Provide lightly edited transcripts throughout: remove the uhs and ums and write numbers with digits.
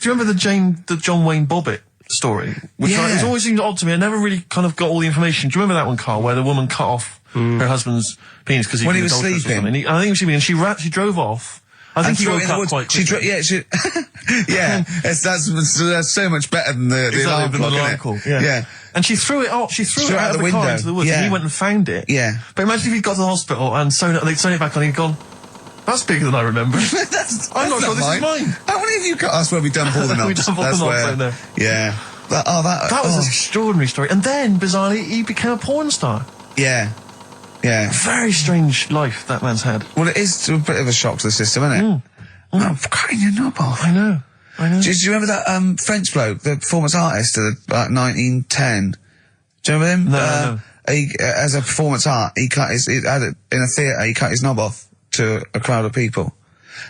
Do you remember the John Wayne Bobbitt story? Which it always seemed odd to me. I never really kind of got all the information. Do you remember that one, Carl, where the woman cut off her husband's penis because he was sleeping? I think he was sleeping, and she drove off. I think he woke up quite quickly. That's so much better than the alarm clock, yeah. And she threw it out of the car into the woods, and he went and found it. Yeah. But imagine if he'd got to the hospital and they'd sewn it back on, and he'd gone, that's bigger than I remember. I'm not sure this is mine. How many of you got us where we dump all the knobs? We dump all the knobs in there. Yeah. That was an extraordinary story. And then, bizarrely, he became a porn star. Yeah. Yeah. Very strange life that man's had. Well, it is a bit of a shock to the system, isn't it? I'm cutting your knob off. I know. Do you remember that French bloke, the performance artist of about 1910? Do you remember him? No. He, as a performance art, in a theatre, he cut his knob off to a crowd of people.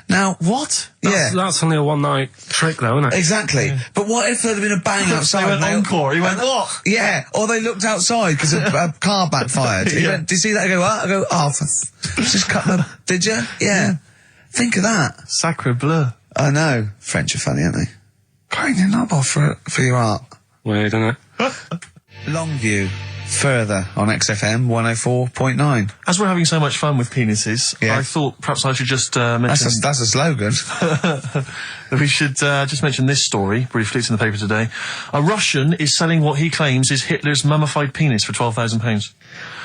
Now, what? That's only a one-night trick, though, isn't it? Exactly. Yeah. But what if there had been a bang outside? They went encore. He went, what? Yeah. Or they looked outside because a car backfired. He went, did you see that? I go, what? I go, just cut the... Did you? Yeah. Think of that. Sacre bleu. I know. French are funny, aren't they? Cutting your knob off for your art. Weird, isn't it? Longview. Further on XFM 104.9. As we're having so much fun with penises, I thought perhaps I should just mention... That's a slogan. We should just mention this story, briefly. It's in the paper today. A Russian is selling what he claims is Hitler's mummified penis for £12,000.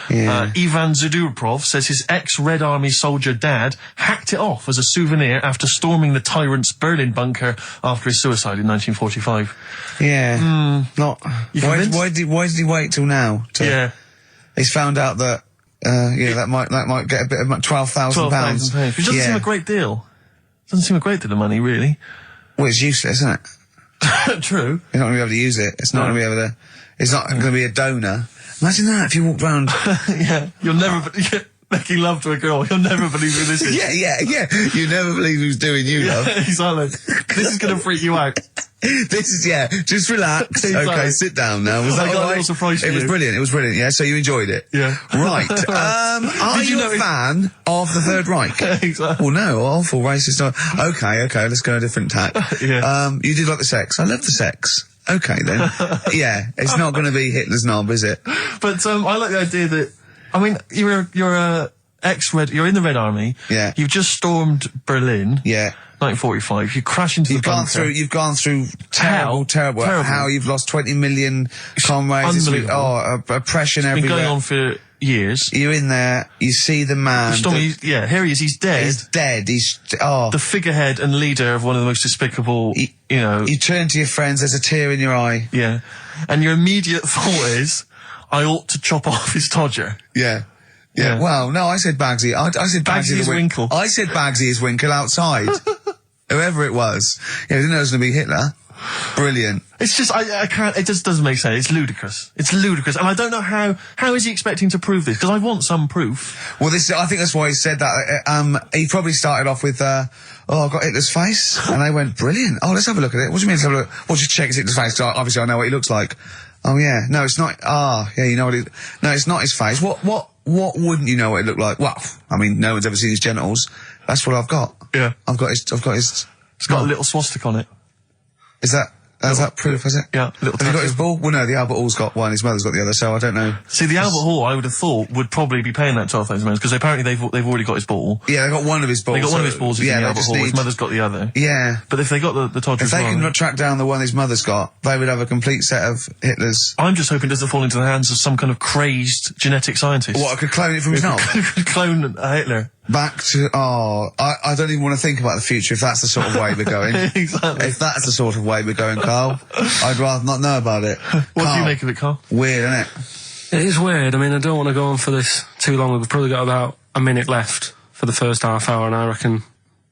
Yeah. Ivan Zadurprov says his ex-Red Army soldier dad hacked it off as a souvenir after storming the tyrant's Berlin bunker after his suicide in 1945. Yeah. Why did he wait till now? He's found out that that might get a bit of £12,000. Which doesn't seem a great deal. Doesn't seem a great deal of money, really. Well, it's useless, isn't it? True. You're not going to be able to use it. It's not going to be able to. It's not going to be a donor. Imagine that if you walked round. You'll never making love to a girl. You'll never believe who this is. Yeah. You never believe who's doing you, love. Exactly. This is going to freak you out. Just relax. Exactly. Okay, sit down now. Was that got a little surprise for you. It was brilliant, yeah, so you enjoyed it? Yeah. Right. Are you a fan of the Third Reich? Exactly. Well, no, awful racist. Okay, let's go a different tack. You did like the sex. I love the sex. Okay, then. Yeah, it's not going to be Hitler's knob, is it? But, I like the idea that, I mean, you're you're in the Red Army. Yeah. You've just stormed Berlin. Yeah. 1945. You crash into the bunker. You've gone through terrible. How you've lost 20 million comrades. Unbelievable. Oppression everywhere. It's been going on for years. You're in there, you see the man. Here he is, he's dead. He's dead, the figurehead and leader of one of the most despicable, You turn to your friends, there's a tear in your eye. Yeah. And your immediate thought is, I ought to chop off his todger. Yeah. Well, no, I said Bagsy. I said Bagsy is Winkle. I said Bagsy is Winkle outside. Whoever it was. Yeah, I didn't know it was going to be Hitler. Brilliant. It's just, I can't, it just doesn't make sense. It's ludicrous. And I don't know how is he expecting to prove this? Because I want some proof. Well, I think that's why he said that. He probably started off with, I've got Hitler's face. And they went, brilliant. Oh, let's have a look at it. What do you mean let's have a look? Well, just check his Hitler's face. Obviously I know what he looks like. Oh, yeah. No, it's not. You know what no, it's not his face. What wouldn't you know what it looked like? Well, I mean, no one's ever seen his genitals. That's what I've got. Yeah. I've got his. It's got a little swastika on it. Is that proof, is it? Yeah. Have you got his ball? Well, no, the Albert Hall's got one, his mother's got the other, so I don't know. See, the Albert Hall, I would have thought, would probably be paying that £12,000, because apparently they've already got his ball. Yeah, they got one of his balls. They got one of his balls in the Albert Hall, his mother's got the other. Yeah. But if they got the Todger as well... If they can track down the one his mother's got, they would have a complete set of Hitler's... I'm just hoping it doesn't fall into the hands of some kind of crazed genetic scientist. What, I could clone it from his knob? Could clone Hitler. Back to, I don't even want to think about the future if that's the sort of way we're going. Exactly. If that's the sort of way we're going, Carl, I'd rather not know about it. What do you make of it, Carl? Weird, isn't it? It is weird. I mean, I don't want to go on for this too long. We've probably got about a minute left for the first half hour, and I reckon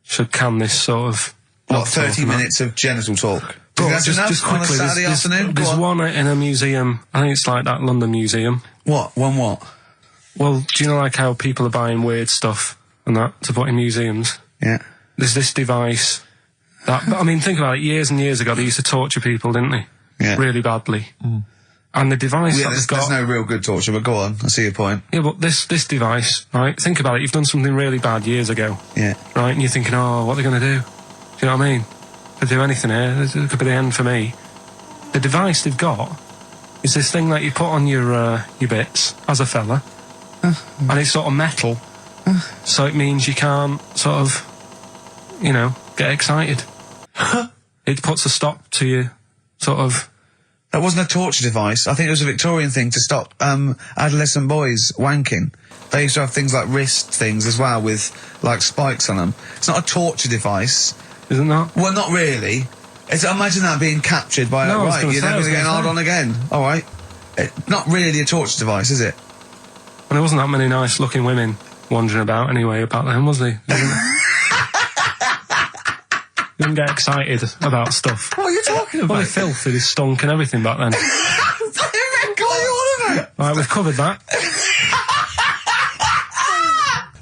should can this sort of... 30 minutes of genital talk? Just quickly, on a Saturday afternoon? There's one in a museum, I think it's like that London Museum. What? One what? Well, do you know like how people are buying weird stuff and that to put in museums? Yeah. There's this device that, I mean, think about it, years and years ago they used to torture people, didn't they? Yeah. Really badly. Mm. And the device that they've got... There's no real good torture, but go on, I see your point. Yeah, but this device, right, think about it, you've done something really bad years ago. Yeah. Right, and you're thinking, oh, what are they going to do? Do you know what I mean? could do anything here. It could be the end for me. The device they've got is this thing that you put on your bits as a fella, and it's sort of metal, so it means you can't sort of, you know, get excited. It puts a stop to you, sort of. That wasn't a torture device. I think it was a Victorian thing to stop adolescent boys wanking. They used to have things like wrist things as well with, like, spikes on them. It's not a torture device. Isn't that? Well, not really. Imagine that being captured by... No, right, you're never going to get hard on again. All right. Not really a torture device, is it? And there wasn't that many nice-looking women wandering about anyway about them, was there? You didn't get excited about stuff. What are you talking about? Well, they filthy, they stunk and everything back then. What are you on about? Right, we've covered that.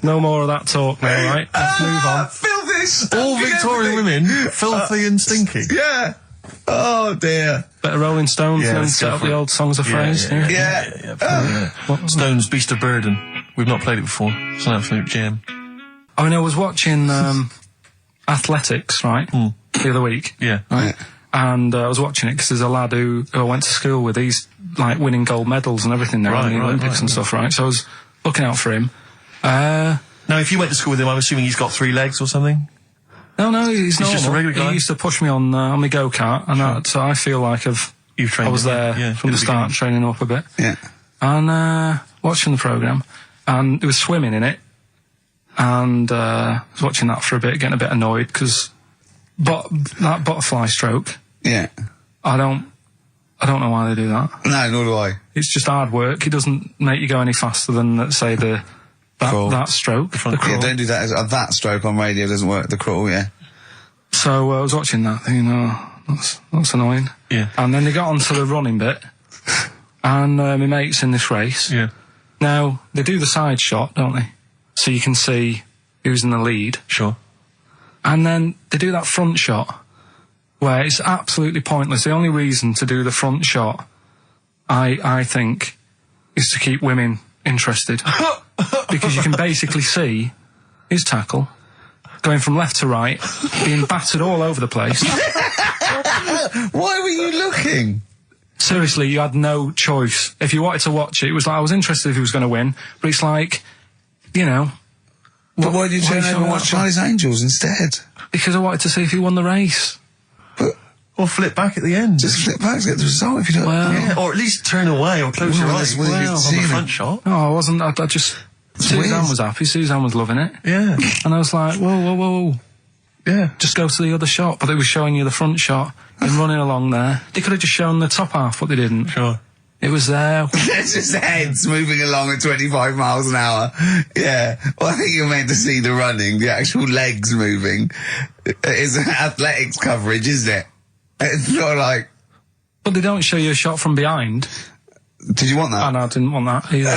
No more of that talk now, right? Let's move on. Filthy. All Victorian women, filthy and stinky. Yeah. Oh, dear. Better Rolling Stones Yeah, and let's get go up for the it. old songs of phrase. Yeah. Stones, Beast of Burden. We've not played it before. It's an absolute gem. I mean, I was watching athletics, right, the other week. Yeah. Right? And I was watching it because there's a lad who I went to school with. He's, like, winning gold medals and everything now in the Olympics and stuff, right? So I was looking out for him. Now, if you went to school with him, I'm assuming he's got 3 legs or something? No, he's normal. just a regular guy? He used to push me on my go-kart, and so I feel like You've trained I was him, there yeah, from at the start, beginning. training up a bit. Yeah. And watching the programme, and there was swimming in it, and I was watching that for a bit, getting a bit annoyed, because that butterfly stroke, Yeah. I don't know why they do that. No, nor do I. It's just hard work. It doesn't make you go any faster than, let's say, that stroke. The Yeah, crawl. don't do that. That stroke on radio doesn't work. The crawl, yeah. So I was watching that, thinking, oh, that's annoying. Yeah. And then they got onto the running bit, and my mate's in this race. Yeah. Now, they do the side shot, don't they? So you can see who's in the lead. Sure. And then they do that front shot, where it's absolutely pointless. The only reason to do the front shot, I think, is to keep women interested. Because you can basically see his tackle going from left to right, being battered all over the place. Why were you looking? Seriously, you had no choice. If you wanted to watch it, it was like, I was interested if he was going to win, but it's like, you know... But why did you turn over and watch Charlie's Angels instead? Because I wanted to see if he won the race. Or flip back at the end. Just flip back to get the result if you don't... Well... Yeah, or at least turn away or close your Well, eyes that's what you've on seen the it. front shot. No, I wasn't. I just... Suzanne weird. was happy. Suzanne was loving it. Yeah. And I was like, whoa. Yeah. Just go to the other shot. But they were showing you the front shot and running along there. They could have just shown the top half, but they didn't. Sure. It was there. It's just heads moving along at 25 miles an hour. Yeah. Well, I think you're meant to see the running, the actual legs moving. It's athletics coverage, isn't it? It's not like... But they don't show you a shot from behind. Did you want that? And I didn't want that either.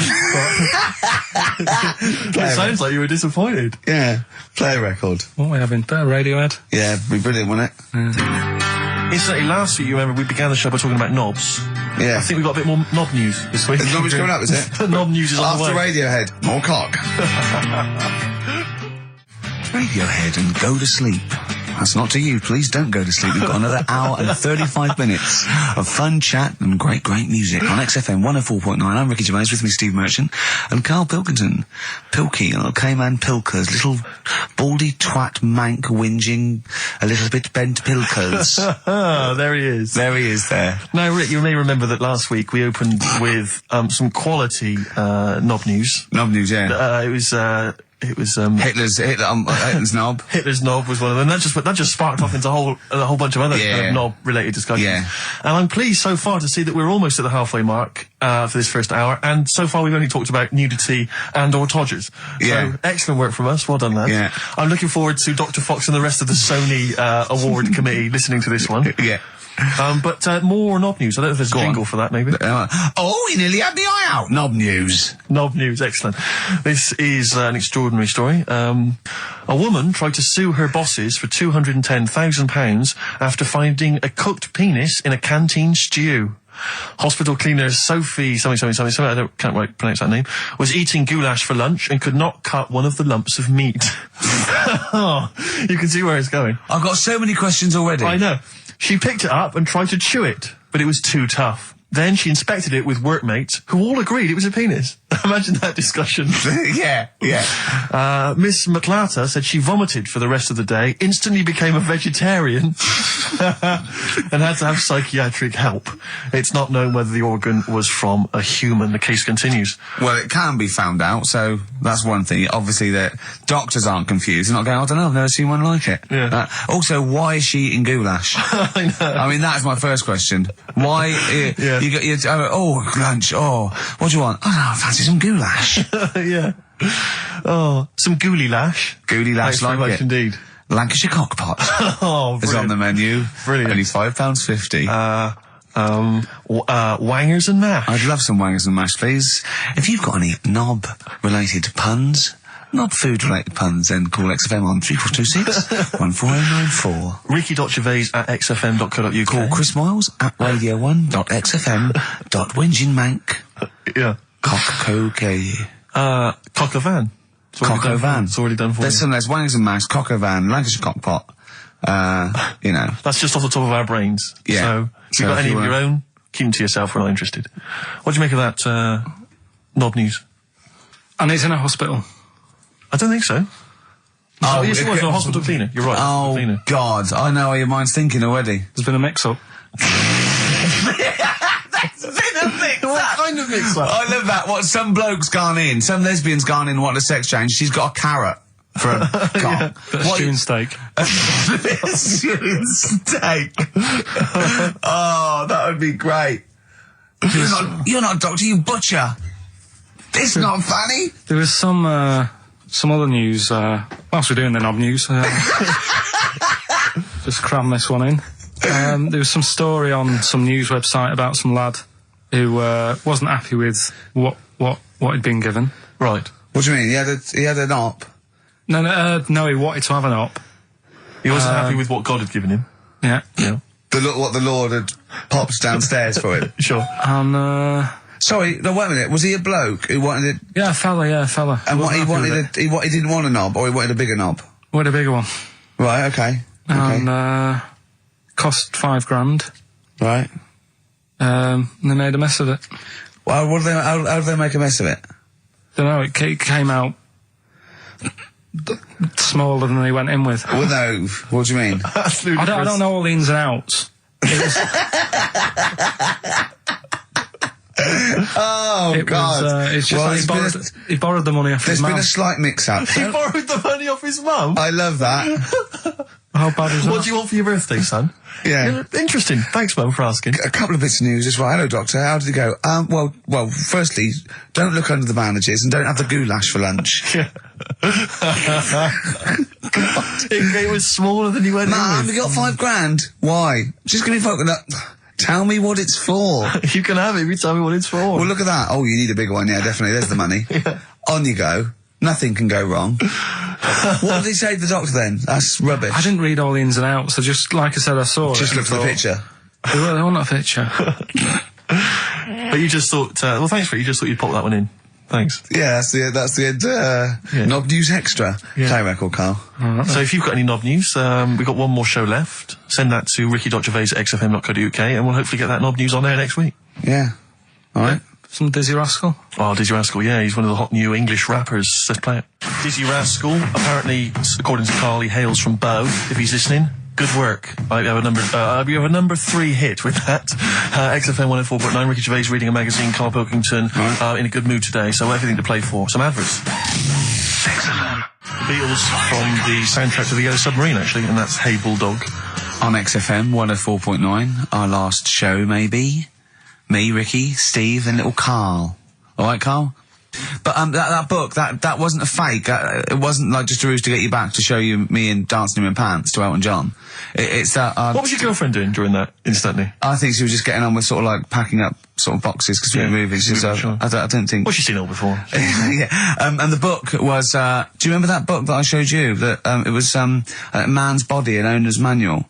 It sounds like you were disappointed. Yeah. Play a record. What are we having? Better Radiohead? Yeah, it'd be brilliant, wouldn't it? Incidentally, last week, you remember, we began the show by talking about knobs. Yeah. I think we've got a bit more knob news this week. Is knobs coming up, is it? The knob news is on the After way. Radiohead, more cock. Radiohead and go to sleep. That's not to you. Please don't go to sleep. We've got another hour and 35 minutes of fun chat and great music on XFM 104.9. I'm Ricky Gervais, with me Steve Merchant and Karl Pilkington. Pilky, little K-Man Pilkers, little baldy twat mank whinging, a little bit bent Pilkers. There he is. There he is there. Now, Rick, you may remember that last week we opened with some quality knob news. Knob news, yeah. It was Hitler's knob. Hitler's knob was one of them. That just sparked off into a whole bunch of other kind of knob-related discussions. Yeah. And I'm pleased so far to see that we're almost at the halfway mark for this first hour, and so far we've only talked about nudity and/or todgers. Yeah. So excellent work from us. Well done, lads. Yeah. I'm looking forward to Dr. Fox and the rest of the Sony award committee listening to this one. Yeah. But more knob news. I don't know if there's a jingle for that, maybe. Oh, you nearly had the eye out. Knob news. Knob news, excellent. This is an extraordinary story. A woman tried to sue her bosses for £210,000 after finding a cooked penis in a canteen stew. Hospital cleaner Sophie something, I can't quite pronounce that name, was eating goulash for lunch and could not cut one of the lumps of meat. Oh, you can see where it's going. I've got so many questions already. I know. She picked it up and tried to chew it, but it was too tough. Then she inspected it with workmates, who all agreed it was a penis. Imagine that discussion. Yeah. Miss McClarta said she vomited for the rest of the day, instantly became a vegetarian, and had to have psychiatric help. It's not known whether the organ was from a human. The case continues. Well, it can be found out, so that's one thing. Obviously, that doctors aren't confused. They're not going, I don't know, I've never seen one like it. Yeah. Also, why is she eating goulash? I know. I mean, that's my first question. Why? Yeah. You got lunch. Oh, what do you want? Oh, no, I fancy some goulash. Yeah. Oh, some gooly lash. Gooly lash, Thanks very like much it. indeed. Lancashire cockpot Oh, is on the menu. Brilliant. Only £5.50. Wangers and mash. I'd love some wangers and mash, please. If you've got any knob-related puns, knob-food-related puns, then call XFM on 3426 14094. Ricky.gervais@xfm.co.uk. Call Chris Miles at radio1.xfm.winginmank. Yeah. Cock-co-gay. Cock o' van. Cock-o-van. It's already done for you. There's wangers and mash, cock-o-van, Lancashire cockpot. You know. That's just off the top of our brains. Yeah. So, if you've got any of your own, keep them to yourself. We're not interested. What do you make of that, knob news? And he's in a hospital. I don't think so. Oh, yes, it was a hospital cleaner. You're right. hospital Oh, cleaner. God. I know how your mind's thinking already. There's been a mix-up. What kind of mix-up? I love that. What, some bloke's gone in, some lesbian's gone in, wanting a sex change. She's got a carrot for a cock. Bit of stewing steak. Stewing steak. Oh, that would be great. You're not a doctor, you butcher. It's not funny. There was some other news, whilst we're doing the knob news, just cram this one in. There was some story on some news website about some lad who wasn't happy with what he'd been given. Right. What do you mean? He had an op? No, he wanted to have an op. He wasn't happy with what God had given him. Yeah. Yeah. What the Lord had popped downstairs for him? Sure. And, Sorry, no, wait a minute. Was he a bloke who wanted it? yeah, fella. And what he Wasn't happy wanted, with it. he didn't want a knob, or he wanted a bigger knob? Wanted a bigger one. Right, okay. And, cost £5,000. Right. And they made a mess of it. Well, how did they make a mess of it? Don't know, it came out smaller than they went in with. Well, no, what do you mean? That's I don't know all the ins and outs. Oh, God. It's just Well, like he borrowed the money off his There's mum. been a slight mix-up. He borrowed the money off his mum. I love that. How bad is that? What do you want for your birthday, son? Yeah. Interesting. Thanks, Mum, for asking. A couple of bits of news as well. Hello, Doctor. How did it go? Well, firstly, don't look under the bandages and don't have the goulash for lunch. It was smaller than you went Mum, in we got $5,000. Why? Just give me tell me what it's for. with. You can have it if you tell me what it's for. Well, look at that. Oh, you need a bigger one. Yeah, definitely. There's the money. On you go. Nothing can go wrong. What did he say to the doctor then? That's rubbish. I didn't read all the ins and outs. I just, like I said, I saw Just it. look for the picture. They want a picture. But you just thought, well, thanks for it. You just thought you'd pop that one in. Thanks. Yeah, that's the end. Knob News Extra. Yeah. Play record, Carl. So if you've got any knob news, we've got one more show left. Send that to ricky.gervais@xfm.co.uk and we'll hopefully get that knob news on there next week. Yeah. All right. Some Dizzy Rascal. Oh, Dizzy Rascal, yeah, he's one of the hot new English rappers. Let's play it. Dizzy Rascal, apparently, according to Carl, he hails from Bow, if he's listening. Good work. I have a number 3 hit with that. XFM 104.9, Ricky Gervais reading a magazine, Karl Pilkington, in a good mood today, so everything to play for. Some adverts. Excellent. Beatles from the soundtrack to The Yellow Submarine, actually, and that's Hey Bulldog. On XFM 104.9, our last show, maybe. Me, Ricky, Steve, and little Carl. All right, Carl? But that book, that wasn't a fake. It wasn't like just a ruse to get you back to show you me and dancing in my pants to Elton John. It's that. What was your girlfriend doing during that instantly? I think she was just getting on with sort of like packing up sort of boxes because we were moving. So sure. I don't think. Well, she's seen it all before. Yeah. And the book was. Do you remember that book that I showed you? That it was Man's Body, an owner's manual.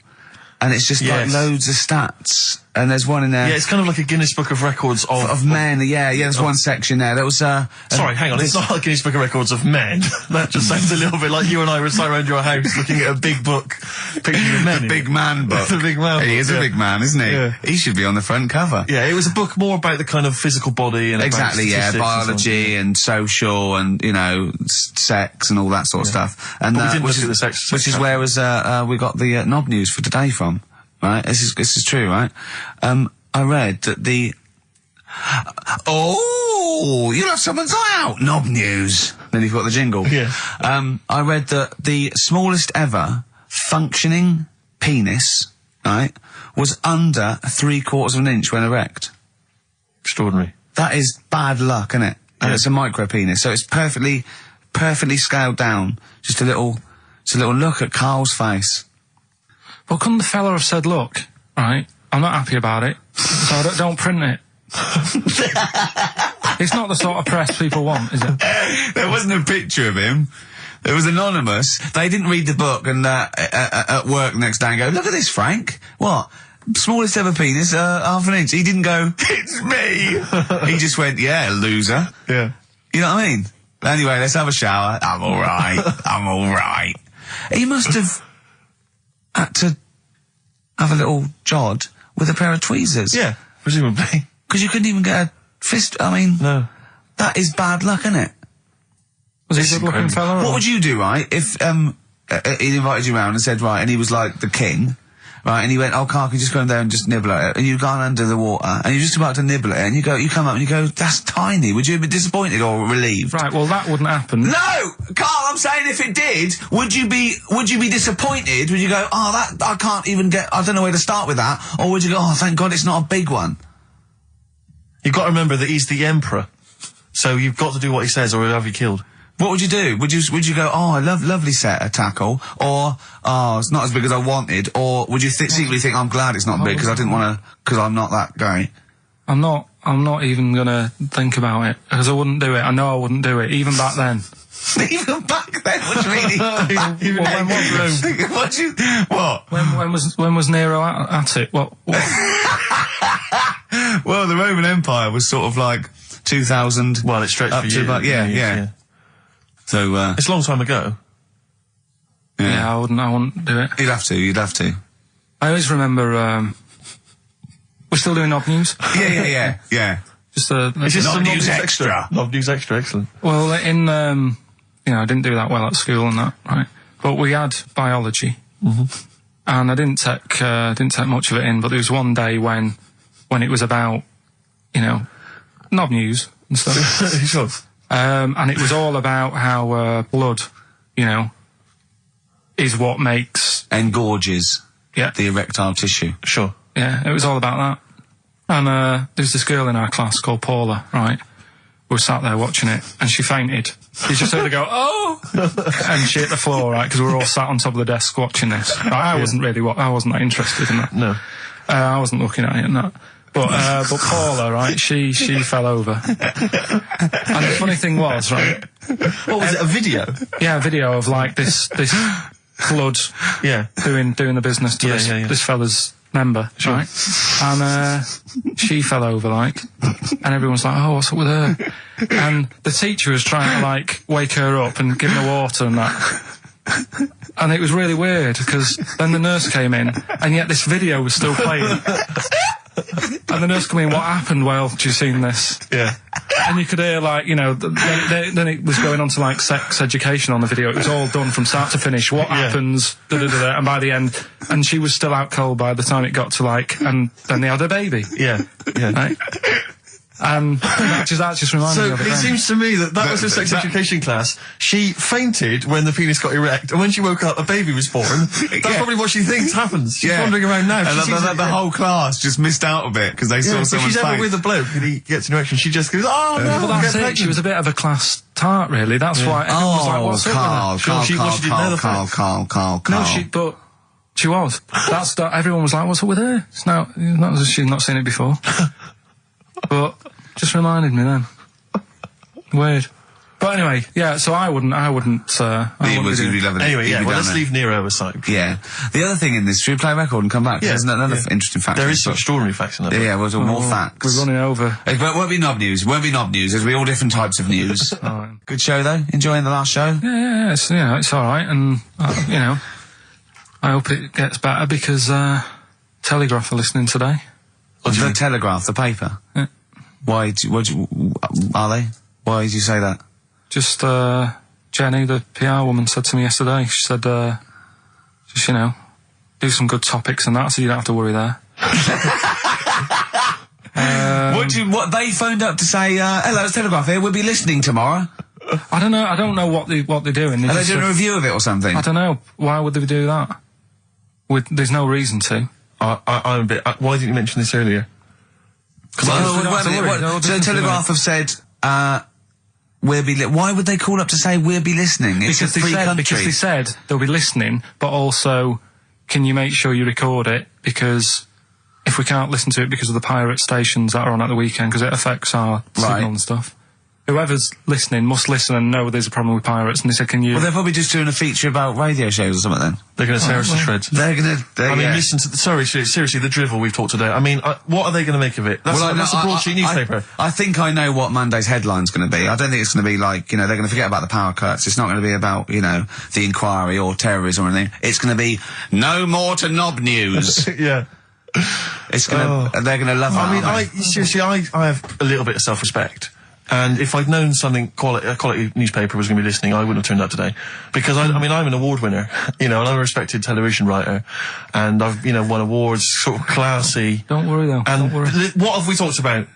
And it's just like loads of stats and there's one in there. Yeah, it's kind of like a Guinness Book of Records of men. Yeah, there's one section there. There was sorry, hang on. It's not a Guinness Book of Records of men. That just sounds a little bit like you and I were sat around your house looking at a big book, picturing men. The big man book. The big man. He is a big man, isn't he? Yeah. He should be on the front cover. Yeah, it was a book more about the kind of physical body and exactly, about biology and social and sex and all that sort of stuff. And but we didn't look at the sex, which is where we got the knob news for today from. Right, this is true, right? I read that you'll have someone's eye out. Knob news. Then you've got the jingle. Yeah. I read that the smallest ever functioning penis, right, was under 3/4 of an inch when erect. Extraordinary. That is bad luck, isn't it? And it's a micro penis, so it's perfectly scaled down. Just a little look at Karl's face. Well, couldn't the fella have said, look, right, I'm not happy about it, so don't print it. It's not the sort of press people want, is it? There wasn't a picture of him. It was anonymous. They didn't read the book and at work the next day and go, look at this, Frank. What? Smallest ever penis, half an inch. He didn't go, it's me. He just went, yeah, loser. Yeah. You know what I mean? Anyway, let's have a shower. I'm alright. He must have had to have a little jod with a pair of tweezers. Yeah, presumably. Because you couldn't even get a fist. I mean, no. That is bad luck, isn't it? Was he a good-looking fella? What would you do, right, if he invited you round and said, right, and he was like the king, right, and he went, oh, Karl, can you just go in there and just nibble at it? And you've gone under the water, and you're just about to nibble at it, and you come up and you go, that's tiny. Would you be disappointed or relieved? Right, well, that wouldn't happen. No! Karl, I'm saying if it did, would you be disappointed? Would you go, oh, that, I can't even get, I don't know where to start with that? Or would you go, oh, thank God it's not a big one? You've got to remember that he's the emperor. So you've got to do what he says or he'll have you killed. What would you do? Would you go, oh, I lovely set of tackle, or, oh, it's not as big as I wanted, or would you secretly think, I'm glad it's not big because I didn't want to, because I'm not that guy? I'm not even gonna think about it, because I wouldn't do it. I know I wouldn't do it, even back then. Even back then? What do you mean? Even when was When was Nero at it? What? Well, the Roman Empire was sort of like 2000. Well, it stretched up for to years. about, yeah. So, it's a long time ago. Yeah, I wouldn't do it. You'd have to. I always remember, we're still doing Knob News? Yeah. Just It's just Knob some News Extra. Knob News Extra, excellent. Well, I didn't do that well at school and that, right? But we had biology. Mm-hmm. And I didn't take much of it in, but there was one day when it was about, Knob News and stuff. Sure. And it was all about how, blood, is what makes... engorges the erectile tissue. Sure. Yeah, it was all about that. And there's this girl in our class called Paula, right? We were sat there watching it, and she fainted. You just heard her go, oh! And she hit the floor, right? Because we were all sat on top of the desk watching this. Right, I wasn't that interested in that. No. I wasn't looking at it and that. But Paula, right, she fell over. And the funny thing was, right... What was it, a video? Yeah, a video of, like, this blood doing the business to this fella's member, sure. right? And she fell over, like, and everyone's like, oh, what's up with her? And the teacher was trying to, like, wake her up and give her water and that. And it was really weird, because then the nurse came in, and yet this video was still playing. And the nurse came in, what happened while you seen this? Yeah. And you could hear, like, then it was going on to, like, sex education on the video. It was all done from start to finish. What happens, da-da-da-da, and by the end, and she was still out cold by the time it got to, like, and then they had a baby. Yeah. Right? And that just reminded me of it. So it seems to me that was her sex education class. She fainted when the penis got erect, and when she woke up, a baby was born. That's probably what she thinks happens. She's wandering around now. And the whole class just missed out a bit because they saw someone's face. If she's ever with a bloke and he gets an erection, she just goes, oh, no, well, that's it. She was a bit of a class tart, really. That's why everyone was like, what's up with her? Carl. No, but she was. Everyone was like, what's up with her? It's not as if she's not seen it before. But just reminded me then. Weird. But anyway, yeah. So I wouldn't. He would be loving it. Anyway, He'd yeah. be Well, down let's there. leave Nero aside. Yeah. The other thing in this, should we play a record and come back? Yeah, There's another yeah. interesting fact. There is some extraordinary facts in that. Yeah, well, more facts. We're running over. It won't be knob news. There'll be all different types of news. Good show, though? Enjoying the last show? Yeah. It's all right, and I hope it gets better because Telegraph are listening today. The Telegraph, the paper? Yeah. Why? Are they? Why did you say that? Just Jenny, the PR woman, said to me yesterday. She said, just do some good topics and that, so you don't have to worry there. What they phoned up to say? Hello, it's Telegraph here. We'll be listening tomorrow. I don't know. I don't know what they're doing. Are they doing a review of it or something? I don't know. Why would they do that? There's no reason to. I'm a bit. Why didn't you mention this earlier? So the Telegraph have said, why would they call up to say we'll be listening? It's a free country. Because they said they'll be listening, but also, can you make sure you record it? Because if we can't listen to it because of the pirate stations that are on at the weekend, because it affects our signal and stuff. Whoever's listening must listen and know there's a problem with pirates, and they said, can you... Well, they're probably just doing a feature about radio shows or something then. They're going to tear us to shreds. Listen to... seriously, the drivel we've talked today. I mean, what are they going to make the broadsheet newspaper. I think I know what Monday's headline's going to be. I don't think it's going to be like, they're going to forget about the power cuts. It's not going to be about, the inquiry or terrorism or anything. It's going to be, no more to knob news. Yeah. It's going to... They're going to love that. I have a little bit of self-respect. And if I'd known a quality newspaper was going to be listening, I wouldn't have turned up today. Because I'm an award winner, and I'm a respected television writer, and I've, won awards, sort of classy. Don't worry though. And don't worry. What have we talked about?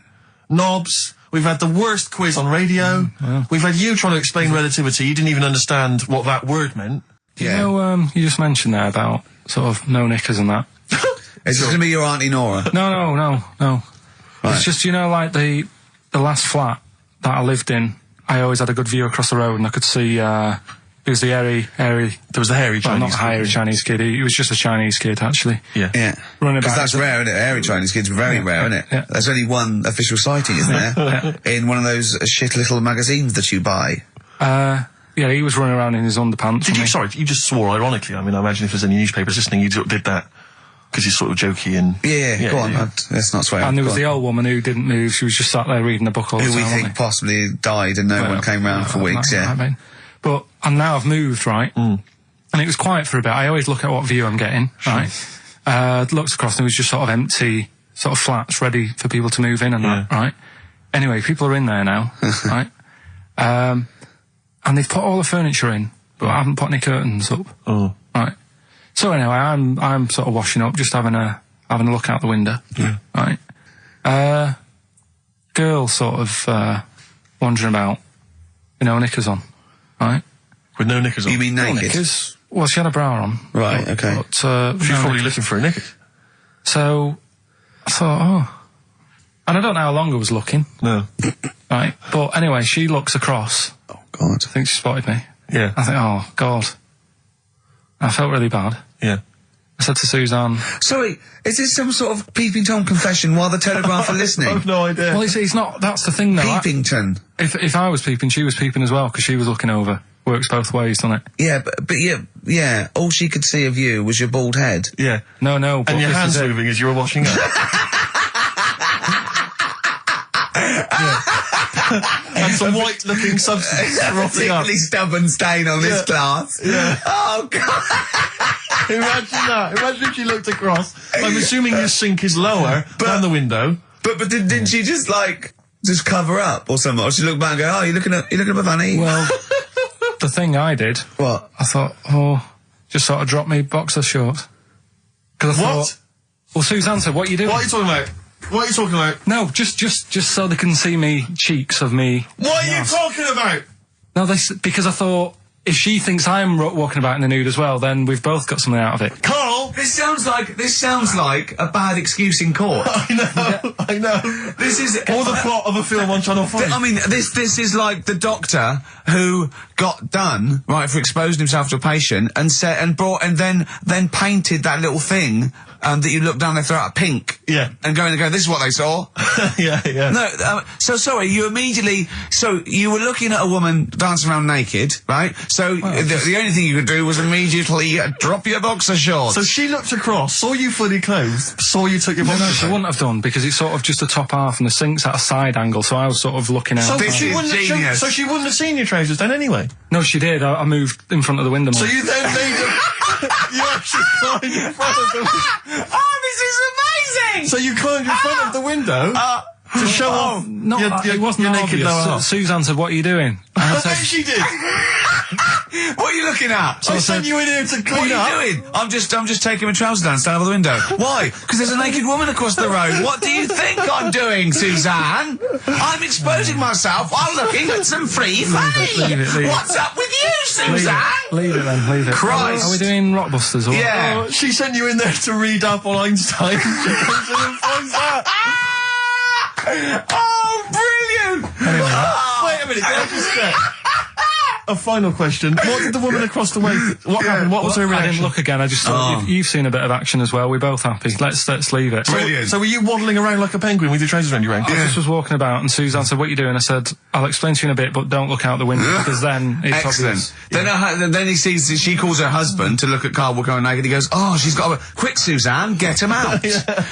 Knobs. We've had the worst quiz on radio. Yeah. We've had you trying to explain relativity. You didn't even understand what that word meant. Yeah. You just mentioned there about sort of no knickers and that. Is this going to be your Auntie Nora? No. Right. It's just, like the last flat that I lived in, I always had a good view across the road, and I could see, it was the hairy... There was the hairy Chinese not the hairy Chinese kid, he was just a Chinese kid, actually. Yeah. Because that's rare, isn't it? Hairy Chinese kids are very rare, isn't it? Yeah. There's only one official sighting, isn't there? In one of those shit little magazines that you buy. He was running around in his underpants. You just swore ironically. I mean, I imagine if there's any newspapers listening, you did that. Because he's sort of jokey and... Yeah, go on. Let's not swear. And there was the old woman who didn't move. She was just sat there reading a book all the time. Who we think possibly died and no one came round for weeks, But now I've moved, right? And it was quiet for a bit. I always look at what view I'm getting, right? Looked across and it was just sort of empty, sort of flats ready for people to move in and that, right? Anyway, people are in there now, right? And they've put all the furniture in, but I haven't put any curtains up. Oh. Right. So anyway, I'm sort of washing up, just having a look out the window. Yeah. Right. Girl sort of wandering about, knickers on. Right. With no knickers on. You mean naked? No knickers. Well, she had a bra on. Right. Okay. But, she's probably looking for a knickers. So I thought, and I don't know how long I was looking. No. Right. But anyway, she looks across. Oh God. I think she spotted me. Yeah. I think, oh God. I felt really bad. Yeah. I said to Suzanne... Sorry, is this some sort of Peeping Tom confession while the Telegraph are listening? I've no idea. Well, it's not... That's the thing, though. Peepington. If I was peeping, she was peeping as well, because she was looking over. Works both ways, doesn't it? Yeah, but yeah, all she could see of you was your bald head. Yeah. No, but and your hands moving as you were washing up. And some white-looking substance rotting up. Particularly stubborn stain on this glass. Yeah. Oh, God. Imagine that. Imagine if she looked across. I'm assuming your sink is lower than the window. But didn't she just cover up or something? Or she looked back and go, oh, you looking at my fanny? Well, the thing I did... What? I thought, just sort of drop me boxer shorts. What? Well, Suzanne said, what are you doing? What are you talking about? What are you talking about? No, just so they can see me cheeks of me. What are you talking about? No, because I thought, if she thinks I'm walking about in the nude as well, then we've both got something out of it. Carl! This sounds like a bad excuse in court. I know. This is... Or the plot of a film on Channel 5. I mean, this is like the doctor who got done, right, for exposing himself to a patient and then painted that little thing that you look down their throat at pink. Yeah. And go in and go, this is what they saw. yeah. No, so sorry, you immediately, so you were looking at a woman dancing around naked, right? So the only thing you could do was immediately drop your boxer shorts. So she looked across, saw you fully clothed, saw you took your boxer No, she wouldn't have done, because it's sort of just the top half and the sink's at a side angle, so I was sort of looking out. This is genius. So she wouldn't have seen your trousers then anyway? No, she did. I moved in front of the window more. So you then made you actually climbed in front of the Oh, this is amazing! So you climbed in front of the window to show off No, your it wasn't naked obvious. lower half. Suzanne said, what are you doing? And I I said, bet she did. What are you looking at? I sent you in here to clean up. What are you doing? I'm just taking my trousers down, stand over the window. Why? Because there's a naked woman across the road. What do you think I'm doing, Suzanne? I'm exposing myself while looking at some free fame. leave it. What's up with you, Suzanne? leave it then, leave it. Christ. Are we doing Rockbusters? Or Yeah. Oh, she sent you in there to read up on Einstein. She comes in and finds that. Oh, brilliant! Wait a minute, can I just check? A final question. What did the woman across the way... What happened? What was her I reaction? didn't look again. I just thought you've seen a bit of action as well. We're both happy. Let's leave it. Brilliant. So were you waddling around like a penguin with your trousers around your ankles? I just was walking about, and Suzanne said, "What are you doing?" I said, "I'll explain to you in a bit, but don't look out the window because then it's Excellent. obvious." Then he sees, she calls her husband to look at Karl walking around naked. He goes, oh, she's got a... Quick, Suzanne, get him out.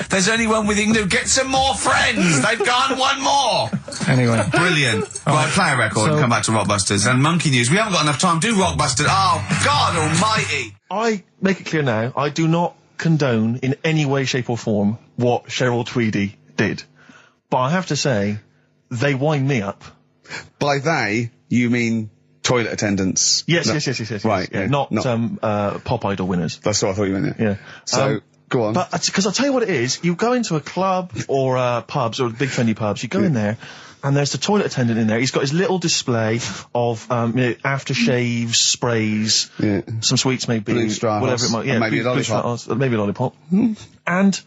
There's only one we can do. Get some more friends. They've gone one more. Anyway, Brilliant. Right, play a record and come back to Rockbusters. And Monkey News. We haven't got enough time. Do Rockbusters. Oh, God almighty. I make it clear now, I do not condone in any way, shape or form what Cheryl Tweedy did. But I have to say, they wind me up. By they, you mean toilet attendants? Yes. Right, Yeah, not Pop Idol winners. That's what I thought you meant. Yeah. So, go on. But, because I'll tell you what it is, you go into a club or pubs or big trendy pubs, you go in there, and there's the toilet attendant in there. He's got his little display of aftershaves, sprays, some sweets maybe, Blue Straw whatever it might. Yeah, maybe a lollipop. Maybe a lollipop. And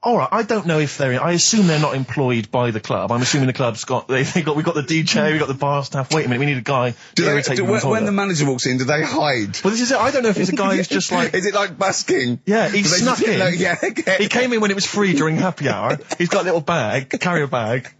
all right, I don't know if they're. I assume they're not employed by the club. I'm assuming the club's got. We've got the DJ, we've got the bar staff. Wait a minute, we need a guy to irritate them. When the manager walks in, do they hide? Well, this is it. I don't know if it's a guy who's just like. Is it like busking? Yeah, he snuck in. Okay. He came in when it was free during happy hour. He's got a little bag, carrier bag.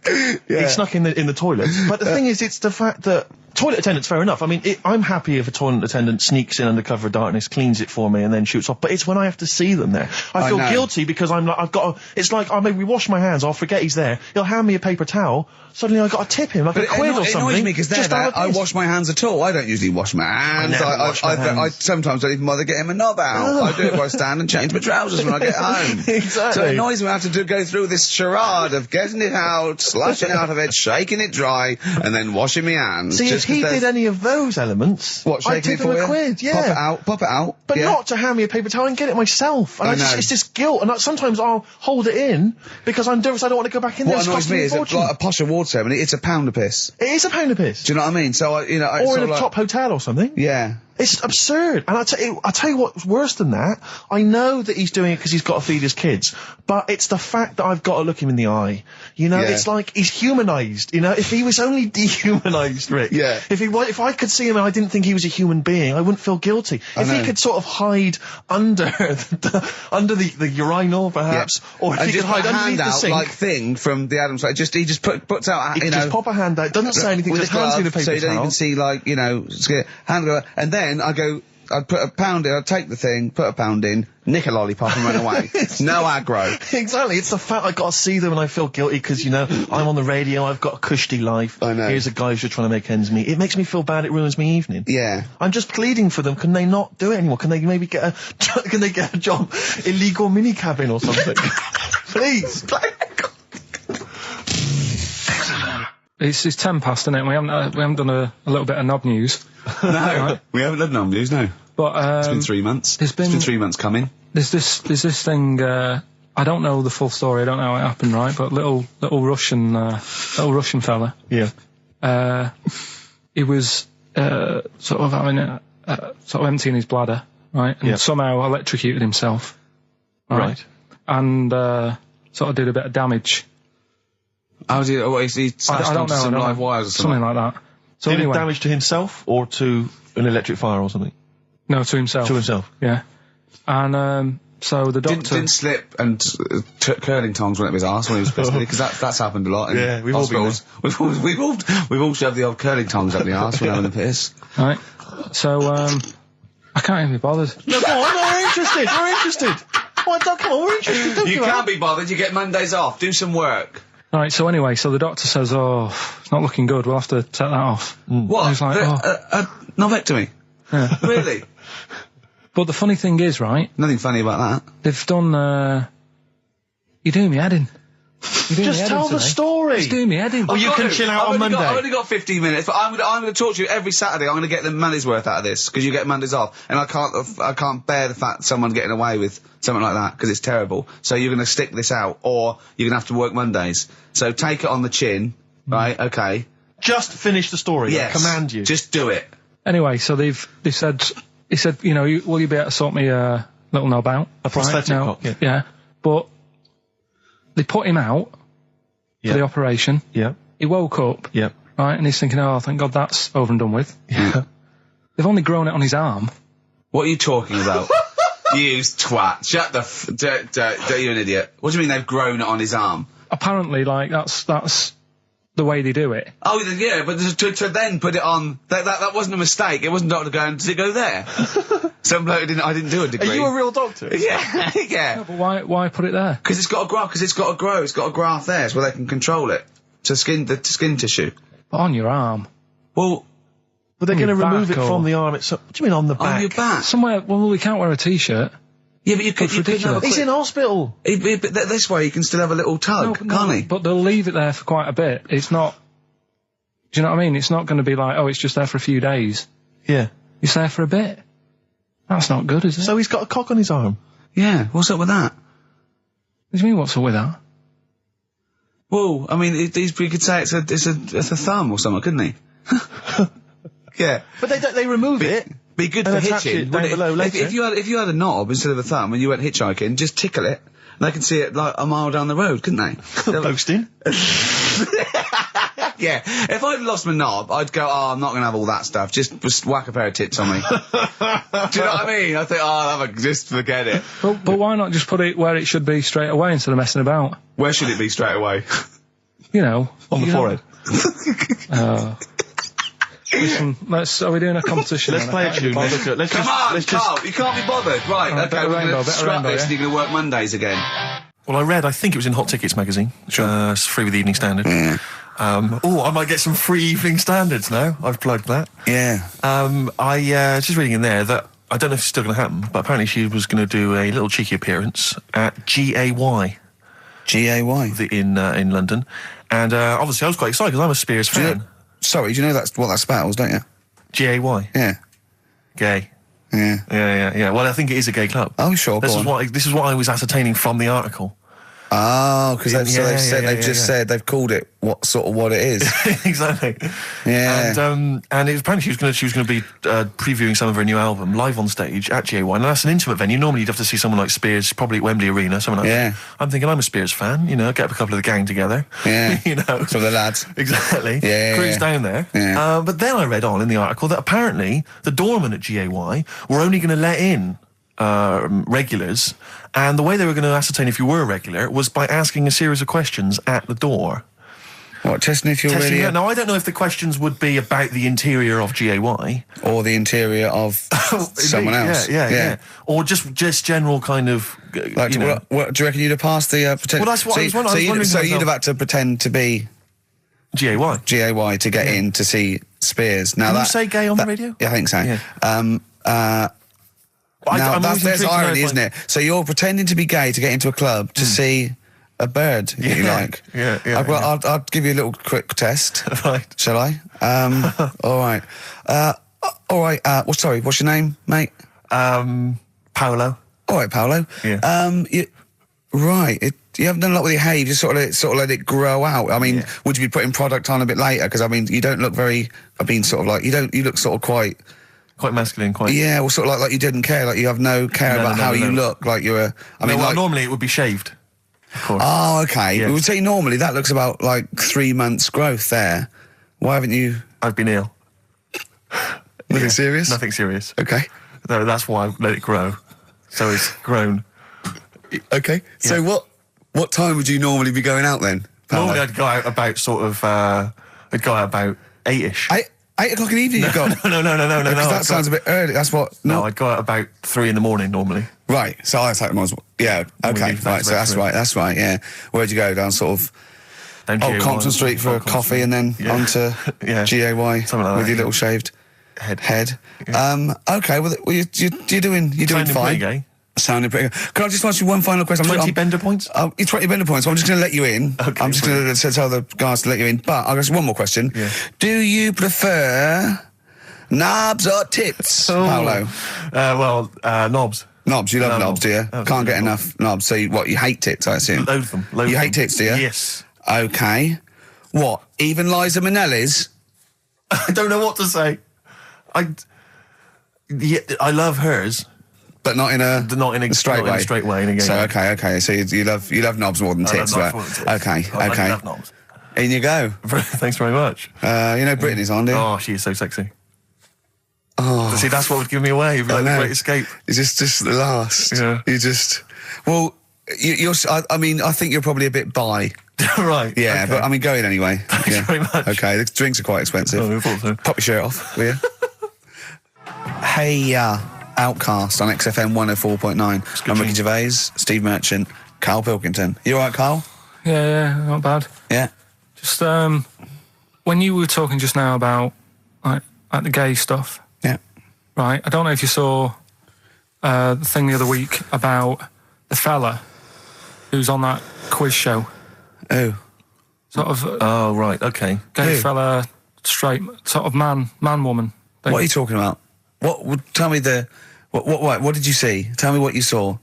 He snuck in the toilet. But the thing is, it's the fact that toilet attendants, fair enough. I mean, I'm happy if a toilet attendant sneaks in under cover of darkness, cleans it for me, and then shoots off. But it's when I have to see them there. I feel guilty because I'm like, it's like, I maybe wash my hands, I'll forget he's there. He'll hand me a paper towel. Suddenly I've got to tip him like a quid or something. It annoys me because I wash my hands at all. I don't usually wash my hands. I sometimes don't even bother getting my knob out. I do it by stand and change my trousers when I get home. Exactly. So it annoys me I have to go through this charade of getting it out, slushing out of it, shaking it dry, and then washing my hands. See, if he did any of those elements, what, I'd tip him a quid, yeah. Pop it out. But not to hand me a paper towel and get it myself. And it's just guilt. And sometimes I'll hold it in because I'm nervous I don't want to go back in there. What annoys me is like a posh award ceremony, it's a pound a piss. It is a pound a piss. Do you know what I mean? So, or in a top hotel or something. Yeah. It's absurd. And I'll tell you what's worse than that. I know that he's doing it because he's got to feed his kids, but it's the fact that I've got to look him in the eye. You know, it's like he's humanised. You know, if he was only dehumanised, Rick. Yeah. If I could see him and I didn't think he was a human being, I wouldn't feel guilty. If he could sort of hide under the urinal, perhaps, or if he could hide underneath the sink, like thing from the Addams. Like he just puts out. He just pop a hand out. Doesn't say anything. Just hands me the paper so you don't towel. even see hand go, and then I'd put a pound in, I'd take the thing, put a pound in, nick a lollipop and run away. No aggro. Exactly. It's the fact I got to see them and I feel guilty because, you know, I'm on the radio, I've got a cushy life. I know. Here's a guy who's just trying to make ends meet. It makes me feel bad, it ruins my evening. Yeah. I'm just pleading for them. Can they not do it anymore? Can they maybe get a job, illegal mini cabin or something? Please. It's 10 past, isn't it? We haven't done a little bit of knob news. No, right? We haven't done knob news, no. But it's been 3 months. It's been 3 months coming. There's this thing. I don't know the full story. I don't know how it happened, right? But little Russian fella. Yeah. He was sort of having sort of emptying his bladder, right? And somehow electrocuted himself. Right. And sort of did a bit of damage. How did he slashed onto some live wires or something? Something like that. So did anyway, it damage to himself or to an electric fire or something? No, to himself. To himself. Yeah. And So the doctor didn't slip and took curling tongs went up his arse when he was pissed, because that's happened a lot. Yeah, we've all been hospitals. We've all shoved the old curling tongs up the arse when having a piss. right. So I can't even be bothered. No, go on, we're interested. We're interested. Come on, we're interested. Don't You give can't up. be bothered. You get Mondays off. Do some work. Right. So anyway, so the doctor says, "Oh, it's not looking good. We'll have to take that off." What? I was like, a novectomy? Yeah. Really? But the funny thing is, right? Nothing funny about that. They've done. You're doing me head in. You're doing Just me head tell in the today. story. It's doing me head in. Oh, you can chill out on Monday. I've only got 15 minutes, but I'm going to talk to you every Saturday. I'm going to get the money's worth out of this, because you get Mondays off, and I can't bear the fact that someone's getting away with something like that, because it's terrible. So you're going to stick this out, or you're going to have to work Mondays. So take it on the chin, right? Okay. Just finish the story. Yes. I command you. Just do it. Anyway, so they said, he said, you know, will you be able to sort me a little knob out? A prosthetic cock, yeah. Yeah. But they put him out for the operation. Yeah. He woke up. Yeah. Right, and he's thinking, oh, thank God that's over and done with. Yeah. They've only grown it on his arm. What are you talking about? You twat. Shut the you're an idiot. What do you mean they've grown it on his arm? Apparently, like, that's the way they do it. Oh, yeah, but to then put it on, that wasn't a mistake. It wasn't doctor going, does it go there? Some bloke I didn't do a degree. Are you a real doctor? Yeah, yeah. But why put it there? Because it's got to grow, it's got a graft there, so where they can control it. To skin tissue. On your arm. Well, But they're going to your remove back it or- from the arm itself. What do you mean on the back? on your back. Somewhere, well, we can't wear a t-shirt. Yeah, but you could ridiculous. have a He's quick, in hospital. but this way you can still have a little tug, can't he? But they'll leave it there for quite a bit. It's not, do you know what I mean? It's not going to be like, oh, it's just there for a few days. Yeah. It's there for a bit. That's not good, is it? So he's got a cock on his arm. Yeah, what's up with that? What do you mean, what's up with that? Well, I mean, we could say it's a thumb or something, couldn't he? Yeah. But they remove it. Be good And for attach hitching. it down wouldn't below later. If you had a knob instead of a thumb and you went hitchhiking, just tickle it, and they can see it like a mile down the road, couldn't they? Boasting. Yeah. If I'd lost my knob, I'd go, oh, I'm not going to have all that stuff. Just whack a pair of tits on me. Do you know what I mean? I think, oh, just forget it. But why not just put it where it should be straight away instead of messing about? Where should it be straight away? You know. On the you know. forehead. Listen, are we doing a competition? Let's then? play I a can't be tune. bothered. Let's Come on, just Carl, you can't be bothered. Right, Bit okay, of we're rainbow, going to bit of scrap rainbow, this yeah? and you're going to work Mondays again. Well, I read, I think it was in Hot Tickets magazine. Sure. It's free with the Evening Standard. I might get some free Evening Standards now. I've plugged that. Yeah. I just reading in there that I don't know if it's still going to happen, but apparently she was going to do a little cheeky appearance at GAY G-A-Y. in London, and obviously I was quite excited because I'm a Spears fan. Sorry, do you know that's what that spells, don't you? GAY, Yeah. gay. Yeah. Yeah. Well, I think it is a gay club. Oh, sure, This go is on. this is what I was ascertaining from the article. Oh, because they've Yeah. said they've called it what it is. Exactly. Yeah. And it was apparently she was going to be previewing some of her new album live on stage at GA1. And that's an intimate venue. Normally you'd have to see someone like Spears, probably at Wembley Arena, someone like Yeah. that. I'm thinking I'm a Spears fan. You know, get up a couple of the gang together. Yeah. You know, So the lads. exactly. Yeah. Cruise down there. Yeah. But then I read on in the article that apparently the doorman at GAY were only going to let in regulars, and the way they were going to ascertain if you were a regular was by asking a series of questions at the door. What, testing if you're Testing really... it. Now, I don't know if the questions would be about the interior of GAY. Or the interior of someone else. Yeah. Or just general kind of, Like, you know. what, do you reckon you'd have passed the pretend? Well, that's what I was wondering So myself. you'd have had to pretend to be GAY. GAY to get in to see Spears. Now Can you that say gay on the radio? Yeah, I think so. Yeah. Now I'm always there's intrigued to know irony, if isn't it? So you're pretending to be gay to get into a club to see a bird that you Yeah. like. Yeah. I'll give you a little quick test. Right. Shall I? All right. All right. Well, sorry. What's your name, mate? Paolo. All right, Paolo. Yeah. You haven't done a lot with your hair. You just sort of let it grow out. I mean, Yeah. would you be putting product on a bit later? Because I mean, you don't look very. I mean, sort of like you look sort of quite. Quite masculine, quite... Yeah, well, sort of like you didn't care. Like you have no care No, about no, how no, you no. look. Like you're a. I mean, well, like. normally it would be shaved. Of course. Oh, okay. Yeah. We would say normally that looks about like 3 months growth there. Why haven't you? I've been ill. Nothing serious? Nothing serious. Okay. No, that's why I let it grow. So it's grown. Okay. So what time would you normally be going out then? Paolo? Normally I'd go out about sort of, I'd go out about 8-ish. 8 o'clock in the evening. You got No. Because that sounds a bit early. That's what. No, I'd go out about 3 in the morning normally. Right. So I take them as yeah. Okay. Right. So that's right. That's right. Yeah. Where'd you go? Down sort of Down Old GAY, Compton Street for a coffee, and then onto Yeah. GAY Something like with that, your little shaved head. Okay. Well, you're doing Sounding fine. pretty gay. Sounding pretty. Can I just ask you one final question? 20 bender points? 20 bender points. I'm just going to let you in. Okay, I'm just going to tell the guys to let you in. But I've got one more question. Yeah. Do you prefer knobs or tits, Paolo? Knobs. Knobs. You love Love knobs, do you? knobs. Can't get enough knobs. So you hate tits, I assume? Load of them. You hate tits, do you? Yes. Okay. What? Even Liza Minnelli's? I don't know what to say. I love hers. But not in a straight way. In a straight way. In a gay So way. okay. So you love knobs more than tits, I love right? knobs more than tits. Okay. I love knobs. In you go. Thanks very much. You know Britney's on, do you? Oh, she is so sexy. Oh. See, that's what would give me away. It'd be like I a know. great escape. It's just the last. Yeah. You just. Well, you're. I mean, I think you're probably a bit bi. Right. Yeah, okay. but I mean, go in anyway. Thanks very much. Okay, the drinks are quite expensive. Oh, I thought so. Pop your shirt off, will you? Hey, Outcast on XFM 104.9. I'm Ricky Gervais, Steve Merchant, Karl Pilkington. You all right, Karl? Yeah, not bad. Yeah. Just when you were talking just now about like the gay stuff, Yeah. right? I don't know if you saw the thing the other week about the fella who's on that quiz show. Oh. Sort of Oh, right. Okay. gay Who? fella, straight, sort of man, woman thing. What are you talking about? Tell me what did you see? Tell me what you saw.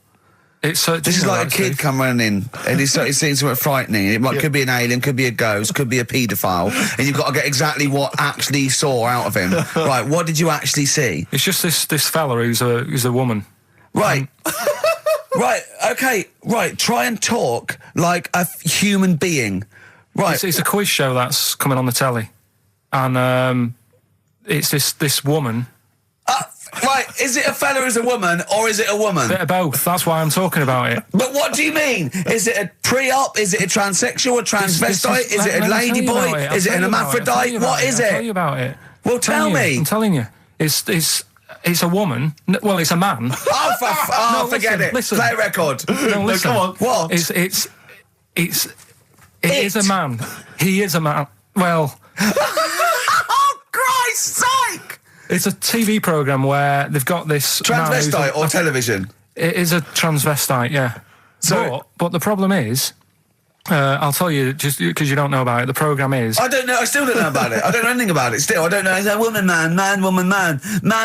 It's This is like a kid come running in and he's seeing something frightening. It could be an alien, could be a ghost, could be a paedophile, and you've got to get exactly what actually you saw out of him. Right, what did you actually see? It's just this fella who's a woman. Right. Right, okay, right, try and talk like a human being. Right. It's a quiz show that's coming on the telly, and it's this woman. Right, is it a fella who's a woman, or is it a woman? Bit of both. That's why I'm talking about it. But what do you mean? Is it a pre-op? Is it a transsexual? A transvestite? Is it a lady boy? Is it an hermaphrodite? What is I'll tell you it? about it. Well, tell me. I'm telling you. It's a woman. Well, it's a man. Oh, No, forget it. listen. Play a record. No, listen. come on. What? It is a man. He is a man. Well, Oh, Christ's sake! it's a TV program where they've got this man who's Transvestite or television? It is a transvestite, yeah. So- but the problem is, I'll tell you just because you don't know about it. The program is I don't know. I still don't know about it. I don't know anything about it. Still, I don't know. It's a woman, man, woman, man,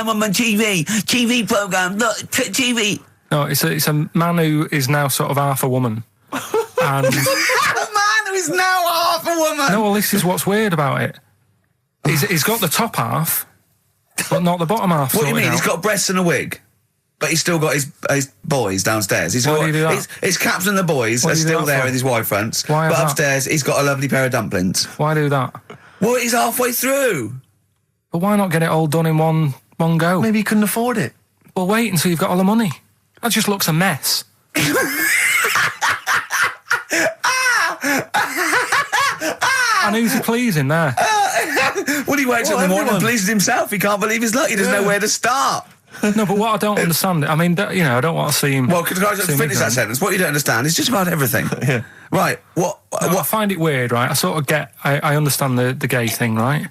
woman, TV program. Look, TV. no, it's a man who is now sort of half a woman, and A man who is now half a woman. no, well, this is what's weird about it. He's got the top half, but not the bottom half. What do you sorted mean? out. He's got breasts and a wig, but he's still got his boys downstairs. He's Why got do you do that? his caps and the boys What are do you do still that there for? with his Y fronts. Why But is that? upstairs, he's got a lovely pair of dumplings. Why do that? Well, he's halfway through. But why not get it all done in one go? Maybe he couldn't afford it. Well, wait until you've got all the money. That just looks a mess. And who's he pleasing there? Well, he wakes up in the morning and everyone. pleases himself. He can't believe his luck. He doesn't know where to start. No, but what I don't understand, I mean, I don't want to see him. Well, can I just see him finish that ignorant. sentence? What you don't understand is just about everything. Yeah. Right. What? I find it weird, right? I sort of get, I understand the gay thing, right?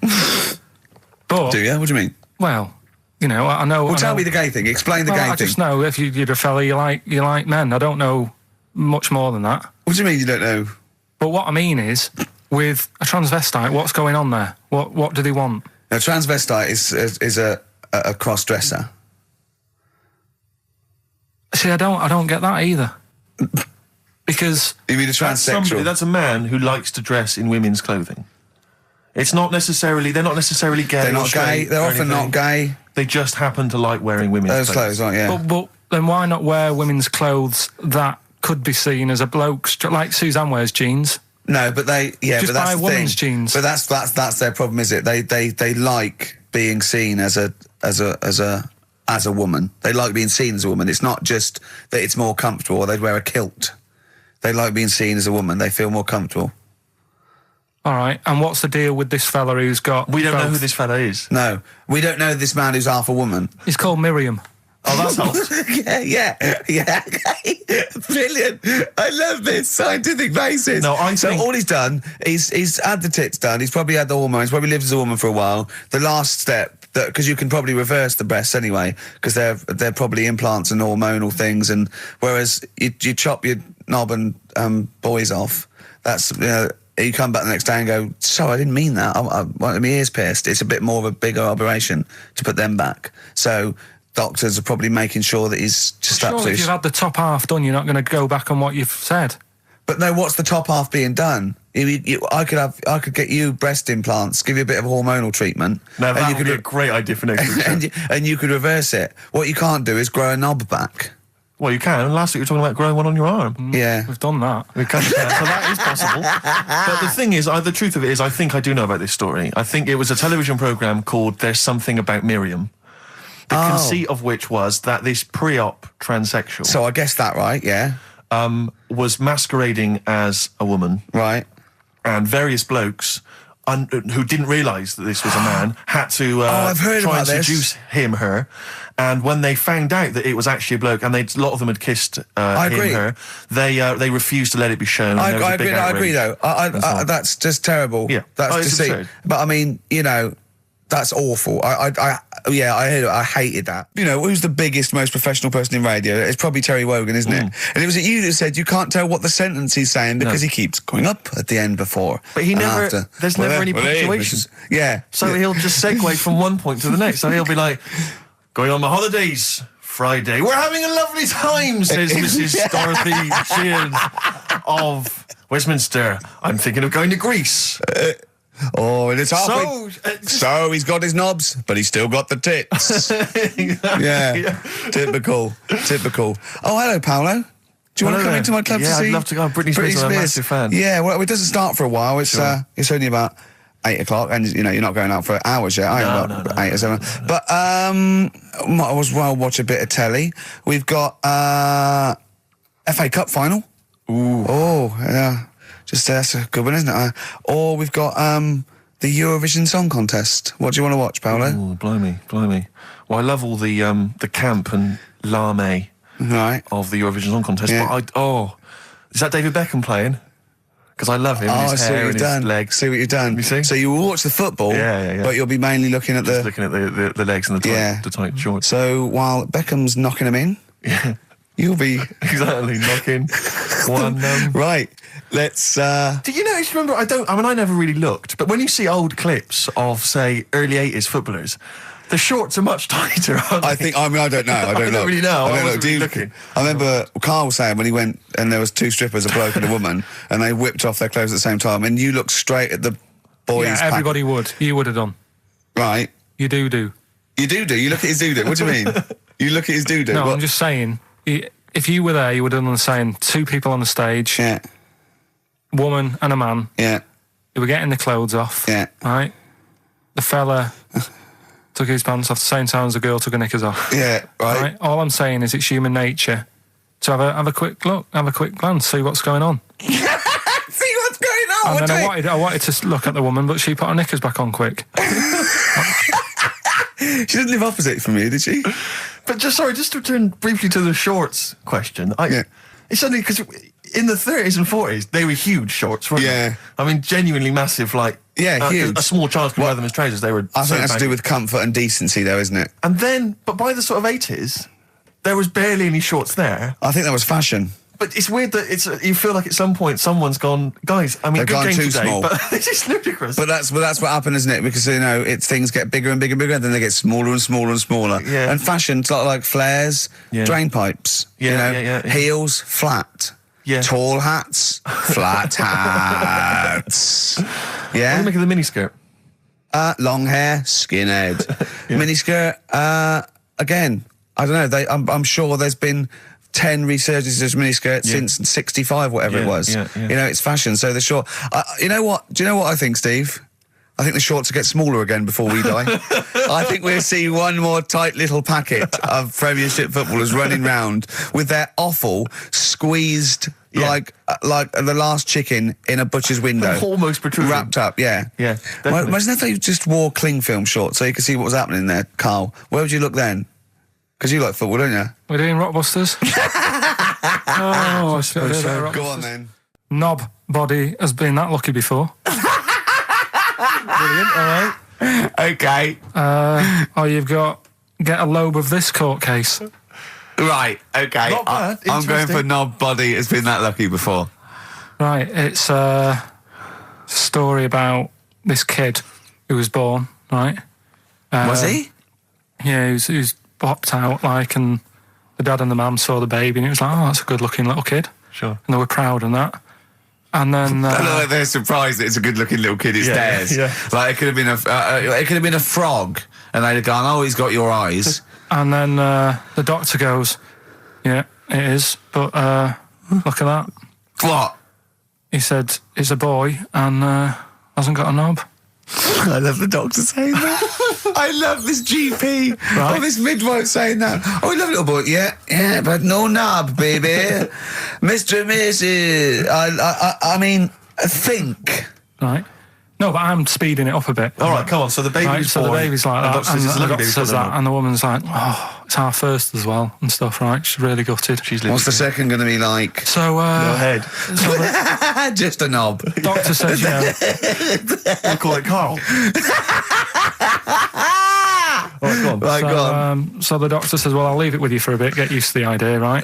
But, Do you? What do you mean? well, I know. Well, I tell know, me the gay thing. Explain the well, gay I thing. just know if you're a fella, you like men. I don't know much more than that. What do you mean you don't know? But what I mean is, with a transvestite, what's going on there? What do they want? A transvestite is a cross dresser. See, I don't get that either. Because You mean a That's transsexual? that's a man who likes to dress in women's clothing. It's not necessarily, they're not necessarily gay. They're or not straight gay. They're or often anything. not gay. They just happen to like wearing women's Those clothes, aren't you? but then why not wear women's clothes that could be seen as a bloke's, like Suzanne wears jeans? No, but they, Just but that's buy the women's thing. jeans. But that's their problem, is it? They like being seen as a as a woman. They like being seen as a woman. It's not just that it's more comfortable or they'd wear a kilt. They like being seen as a woman. They feel more comfortable. All right, and what's the deal with this fella who's got... We don't know who this fella is. No, we don't know this man who's half a woman. He's called Miriam. Oh, that's helps. yeah. Brilliant. I love this scientific basis. No, I so think- all he's done, he's had the tits done, he's probably had the hormones, probably lived as a woman for a while. The last step, because you can probably reverse the breasts anyway, because they're probably implants and hormonal things, and whereas you chop your knob and boys off, that's, you come back the next day and go, sorry, I didn't mean that. I wanted my ears pierced. It's a bit more of a bigger operation to put them back. So doctors are probably making sure that he's just Surely absolutely... if you've had the top half done, you're not going to go back on what you've said. But no, what's the top half being done? I could get you breast implants, give you a bit of hormonal treatment. No, that you would be a great idea for next week. and you could reverse it. What you can't do is grow a knob back. Well, you can. Last week you were talking about growing one on your arm. Yeah. We've done that. We can, so that is possible. But the thing is, the truth of it is, I think I do know about this story. I think it was a television programme called There's Something About Miriam. The conceit of which was that this pre-op transsexual... So I guessed that right, yeah. was masquerading as a woman. Right. And various blokes who didn't realise that this was a man had to I've heard try about and this. seduce her. And when they found out that it was actually a bloke, and a lot of them had kissed agree. her, they refused to let it be shown. I and there was a big agree though. outrage. That's just terrible. Yeah. That's It's deceit. absurd. But I mean, that's awful. I heard it. I hated that. Who's the biggest, most professional person in radio? It's probably Terry Wogan, isn't it? And it was you that said you can't tell what the sentence he's saying because he keeps going up at the end before. But he and never. after. There's never any punctuation. Yeah. So he'll just segue from one point to the next. So he'll be like, going on my holidays, Friday. We're having a lovely time, says Mrs. Dorothy Sheehan of Westminster. I'm thinking of going to Greece. And it's halfway. So he's got his knobs, but he's still got the tits. Yeah. Typical. Oh, hello, Paolo. Do you want to come into my club to see? Yeah, I'd love to go. Britney Spears, I'm a massive fan. Yeah, well, it doesn't start for a while. It's it's only about 8 o'clock, and you're not going out for hours yet. No. 8 or 7. But might as well watch a bit of telly. We've got FA Cup final. Ooh. Oh, yeah. That's a good one, isn't it? Or we've got the Eurovision Song Contest. What do you want to watch, Paolo? Oh, blimey. Well, I love all the camp and lame of the Eurovision Song Contest. Yeah. But is that David Beckham playing? Because I love him. And his hair and his legs. See what you've done. You see? So you will watch the football, yeah. but you'll be mainly looking at Just looking at the legs and the tight shorts. So while Beckham's knocking them in, you'll be exactly knocking one. Right. Let's. Do you notice? Remember, I never really looked, but when you see old clips of, say, early '80s footballers, the shorts are much tighter, aren't they? I don't know. I don't really know. I don't know. wasn't really looking. I remember Carl was saying when he went and there was 2 strippers, a bloke and a woman, and they whipped off their clothes at the same time, and you looked straight at the boys. Yeah, everybody would. You would have done. Right. You do. You do. You look at his doo-doo. What do you mean? You look at his doo-doo. No, What? I'm just saying, if you were there, you would have done the same. 2 people on the stage. Yeah. Woman and a man. Yeah. Who were getting the clothes off. Yeah. Right? The fella took his pants off the same time as the girl took her knickers off. Yeah, right. All I'm saying is it's human nature to have a quick look, have a quick glance, see what's going on. See what's going on. And then I wanted to look at the woman, but she put her knickers back on quick. She didn't live opposite from you, did she? But just to return briefly to the shorts question. It's only because in the 30s and 40s they were huge shorts, weren't they? I mean, genuinely massive. Huge. A small child could wear them as trousers. They were. I think that's to do with comfort and decency, though, isn't it? And then, but by the sort of 80s, there was barely any shorts there. I think that was fashion. But it's weird that you feel like at some point someone's gone, guys. I mean, They've good gone game too today, small. but this is ludicrous. But that's what happened, isn't it? Because things get bigger and bigger and bigger, and then they get smaller and smaller and smaller. Yeah. And fashion's like flares, drain pipes. Yeah. Heels flat. Yeah. Tall hats, flat hats. What do Yeah. you make of the miniskirt? Long hair, skinhead. Miniskirt. Again, I don't know. I'm sure there's been 10 resurgences of miniskirts since 65, whatever it was. Yeah. It's fashion, so they're short. You know what? Do you know what I think, Steve? I think the shorts will get smaller again before we die. I think we'll see one more tight little packet of Premiership footballers running round with their offal squeezed like the last chicken in a butcher's window. Almost protruding. Wrapped up, yeah. Yeah, definitely. Imagine if they just wore cling film shorts so you could see what was happening there, Carl. Where would you look then? Because you like football, don't you? We're doing Rockbusters. Oh, I suppose so. Go on then. Knob body has been that lucky before. Brilliant, all right. Okay. Or you've got get a lobe of this court case. Right, okay. Not bad, I'm going interesting. for knob body has been that lucky before. Right, it's a story about this kid who was born, right? Was he? Yeah, he was popped out, like, and the dad and the mum saw the baby, and it was like, oh, that's a good-looking little kid. Sure. And they were proud and that. And then... Like they're surprised that it's a good-looking little kid, it's theirs. Yeah. Like, it could have been a frog, and they'd have gone, oh, he's got your eyes. And then the doctor goes, yeah, it is, but look at that. What? He said, it's a boy and hasn't got a knob. I love the doctor saying that. I love this GP Right. or this midwife saying that. Oh, I love little boy. Yeah, but no knob, baby. Mr. and Mrs. I mean, think. Right. No, but I'm speeding it up a bit. All right, come on. So the baby's Right, so the born, baby's like that, doctor says it's a and the lovely doctor baby, says but that, and the woman's like, oh, it's our first as well, and stuff, right? She's really gutted. She's What's the second going to be like? So, no head. so the Just a knob. doctor says, yeah, We'll call it Carl. All right, go on. Right, go on. so the doctor says, well, I'll leave it with you for a bit, get used to the idea, right?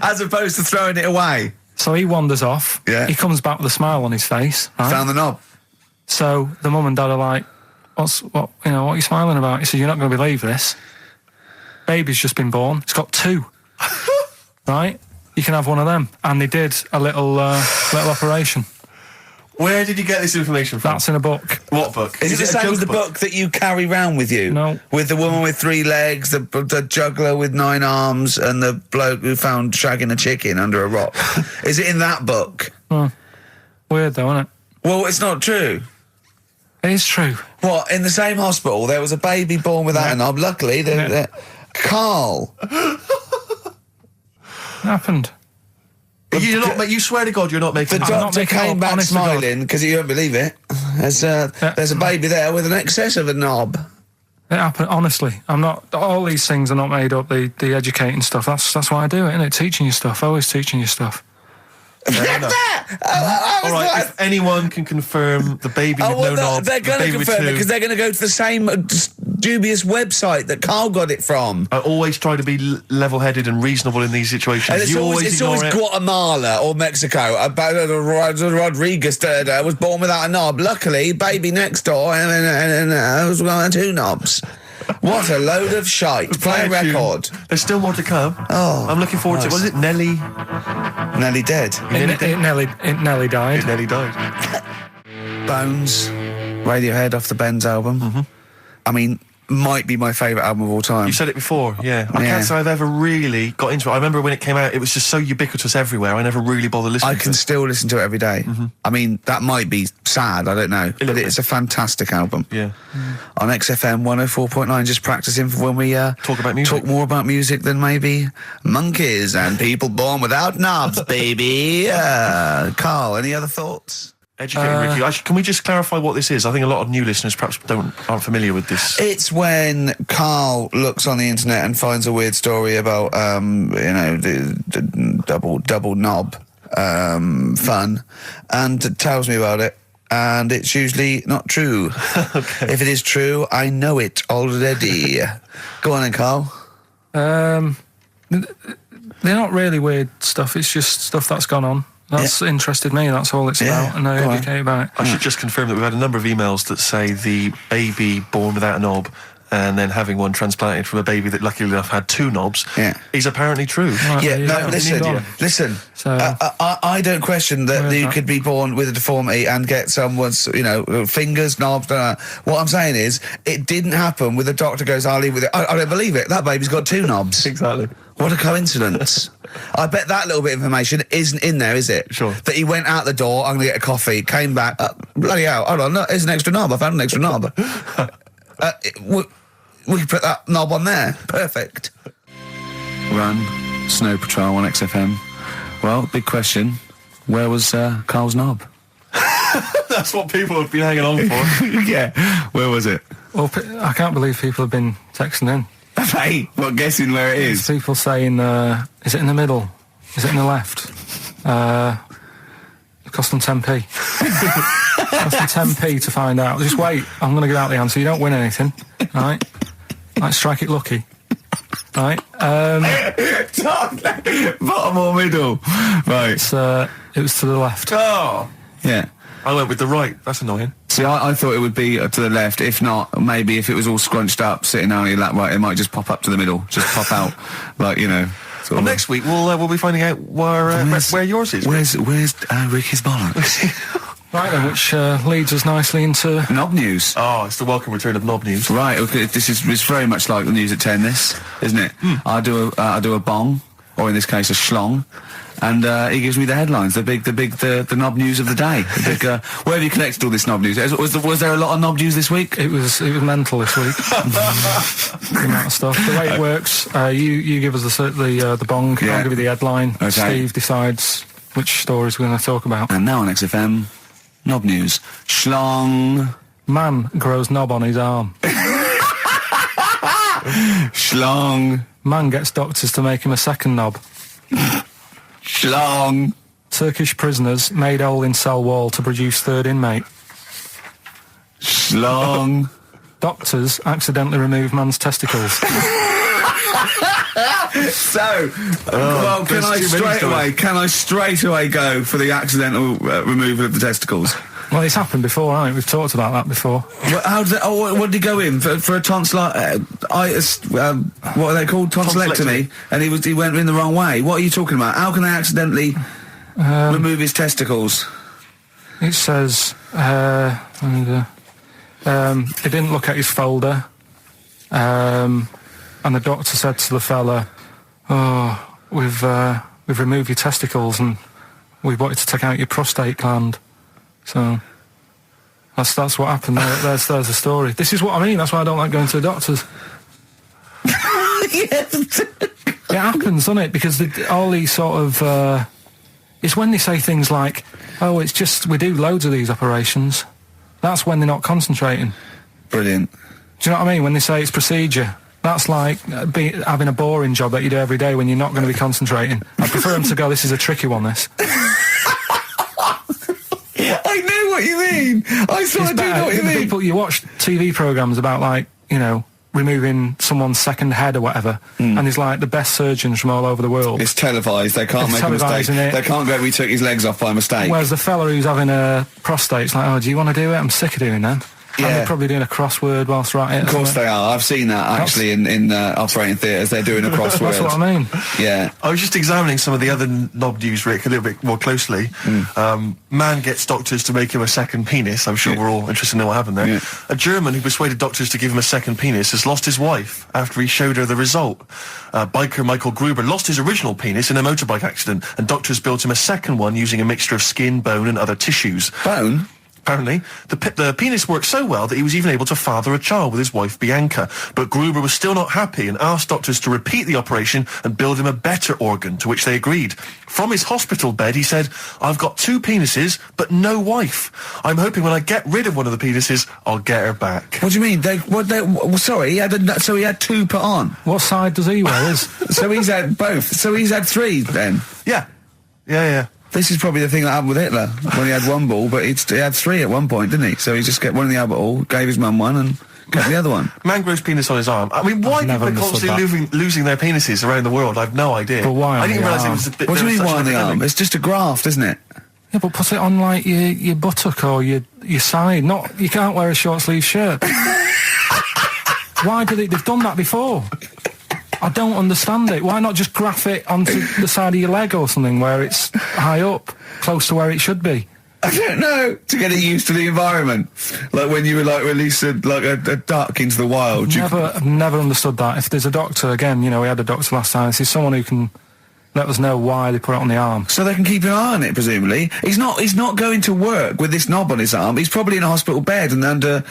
As opposed to throwing it away. So he wanders off. Yeah. He comes back with a smile on his face, right? Found the knob. So the mum and dad are like, what are you smiling about? He said, you're not going to believe this. Baby's just been born. It's got 2. Right? You can have one of them. And they did a little operation. Where did you get this information from? That's in a book. What book? Is it the a same joke as the book that you carry round with you? No. With the woman with 3 legs, the juggler with 9 arms, and the bloke who found shagging a chicken under a rock. Is it in that book? Weird though, isn't it? Well, it's not true. It is true. What, in the same hospital, there was a baby born without a knob. Luckily, Carl. It happened. You swear to God you're not making The this I'm up. not doctor making it came up, back honest to God. smiling because you don't believe it. There's a baby there with an excess of a knob. It happened, honestly. I'm not, all these things are not made up, the educating stuff. That's why I do it, innit? Teaching you stuff, always teaching you stuff. All right, if anyone can confirm the baby with no knob, they're going to baby with confirm it 2, because they're going to go to the same dubious website that Carl got it from. I always try to be level-headed and reasonable in these situations. And it's You always ignore it. Guatemala or Mexico. Rodriguez was born without a knob. Luckily, baby next door and was got 2 knobs. What a load of shite. Play a Play a tune. record. There's still more to come. Oh, I'm looking forward to it. Was it Nelly? Nearly dead. It nearly died. Nelly died. Bones, Radiohead off the Benz album. I mean, might be my favourite album of all time. You said it before, yeah. I Yeah. can't say I've ever really got into it. I remember when it came out, it was just so ubiquitous everywhere. I never really bothered listening I to can it. still listen to it every day. I mean, that might be sad, I don't know. But bit. it's a fantastic album. Yeah. On XFM 104.9, just practicing for when we Talk about music. talk more about music than maybe monkeys and people born without knobs, baby. Carl, any other thoughts? Educating Ricky. Actually, can we just clarify what this is? I think a lot of new listeners perhaps aren't familiar with this. It's when Carl looks on the internet and finds a weird story about, the double knob fun, and tells me about it. And it's usually not true. Okay. If it is true, I know it already. Go on then, Carl. They're not really weird stuff, it's just stuff that's gone on. That's interested me, that's all it's Yeah, about, and I go on. educate about it. I should just confirm that we've had a number of emails that say the baby born without a knob and then having one transplanted from a baby that luckily enough had 2 knobs is apparently true. Right, Yeah, there you no, go. listen. So- I don't question that Where's you that? could be born with a deformity and get someone's, fingers, knobs. What I'm saying is, it didn't happen with the doctor goes, I'll leave with it. I don't believe it. That baby's got 2 knobs. Exactly. What a coincidence. I bet that little bit of information isn't in there, is it? Sure. That he went out the door, I'm going to get a coffee, came back, bloody hell, hold on, no, here's an extra knob, I found an extra knob. We can put that knob on there. Perfect. Run, Snow Patrol on XFM. Well, big question. Where was Karl's knob? That's what people have been hanging on for. Yeah. Where was it? Well, I can't believe people have been texting in. Hey, what, guessing where it There's is? people saying, is it in the middle? Is it in the left? It cost them 10p. It cost them 10p to find out. Just wait, I'm going to give out the answer. You don't win anything, right? Like, strike it lucky. Right? Bottom or middle? Right. It was to the left. Oh! Yeah. I went with the right. That's annoying. See, I thought it would be to the left. If not, maybe if it was all scrunched up, sitting down on your lap, right, it might just pop up to the middle. Just pop out, like, sort Well, of. next week we'll be finding out where yours is. Where's Ricky's bollocks? Right then, which leads us nicely into... Knob news. Oh, it's the welcome return of knob news. Right, okay, it's very much like the news at 10, this, isn't it? I do a bong, or in this case a schlong, and he gives me the headlines, the knob news of the day. The big, where have you collected all this knob news? Was there a lot of knob news this week? It was mental this week. The amount of stuff. The way it works, you give us the bong, Yeah. I'll give you the headline, Okay. Steve decides which stories we're going to talk about. And now on XFM, knob news. Schlong. Man grows knob on his arm. Schlong. Man gets doctors to make him a second knob. Schlong. Turkish prisoners made hole in cell wall to produce third inmate. Schlong. Doctors accidentally remove man's testicles. So, well, can I straight away go for the accidental removal of the testicles? Well, it's happened before, right? We've talked about that before. How did what did he go in for a tonsillitis? What are they called? Tonsillectomy. And he went in the wrong way. What are you talking about? How can they accidentally remove his testicles? It says, he didn't look at his folder, and the doctor said to the fella, "Oh, we've removed your testicles and we wanted to take out your prostate gland." So that's what happened. There's the story. This is what I mean. That's why I don't like going to the doctors. It happens, doesn't it? Because all these sort of it's when they say things like, "Oh, it's just we do loads of these operations." That's when they're not concentrating. Brilliant. Do you know what I mean? When they say it's procedure, that's like having a boring job that you do every day when you're not going to be concentrating. I prefer them to go, "This is a tricky one, this." I know what you mean. I sort of do know what you mean. People, you watch TV programmes about, like, removing someone's second head or whatever, and there's like the best surgeons from all over the world. It's televised. They can't make a mistake. They can't go, "We took his legs off by mistake." Whereas the fella who's having a prostate's like, "Oh, do you want to do it? I'm sick of doing that." Yeah. And they're probably doing a crossword whilst right at it. Of course they are. I've seen that actually in operating theatres. They're doing a crossword. That's what I mean. Yeah. I was just examining some of the other knob news, Rick, a little bit more closely. Man gets doctors to make him a second penis. I'm sure we're all interested to know what happened there. Yeah. A German who persuaded doctors to give him a second penis has lost his wife after he showed her the result. Biker Michael Gruber lost his original penis in a motorbike accident, and doctors built him a second one using a mixture of skin, bone and other tissues. Bone? Apparently, the penis worked so well that he was even able to father a child with his wife Bianca. But Gruber was still not happy and asked doctors to repeat the operation and build him a better organ, to which they agreed. From his hospital bed, he said, "I've got 2 penises, but no wife. I'm hoping when I get rid of one of the penises, I'll get her back." What do you mean? Sorry, he had 2 put on. What side does he wear? So he's had both. So he's had 3 then. Yeah. Yeah. This is probably the thing that happened with Hitler, when he had 1 ball, but he had 3 at one point, didn't he? So he just get one in the Albert, gave his mum one, and got the other one. Man grows penis on his arm. I mean, why people are constantly losing their penises around the world, I've no idea. But why on I didn't the realise it arm? was a bit... What do you mean, such why an on the arm? epidemic. It's just a graft, isn't it? Yeah, but put it on, like, your buttock or your side. You can't wear a short sleeve shirt. Why do they've done that before? I don't understand it. Why not just graft it onto the side of your leg or something where it's high up, close to where it should be? I don't know. To get it used to the environment. Like when you would like release a duck into the wild. I've never understood that. If there's a doctor, again, you know, we had a doctor last time, there's someone who can let us know why they put it on the arm. So they can keep an eye on it, presumably. He's not going to work with this knob on his arm. He's probably in a hospital bed and under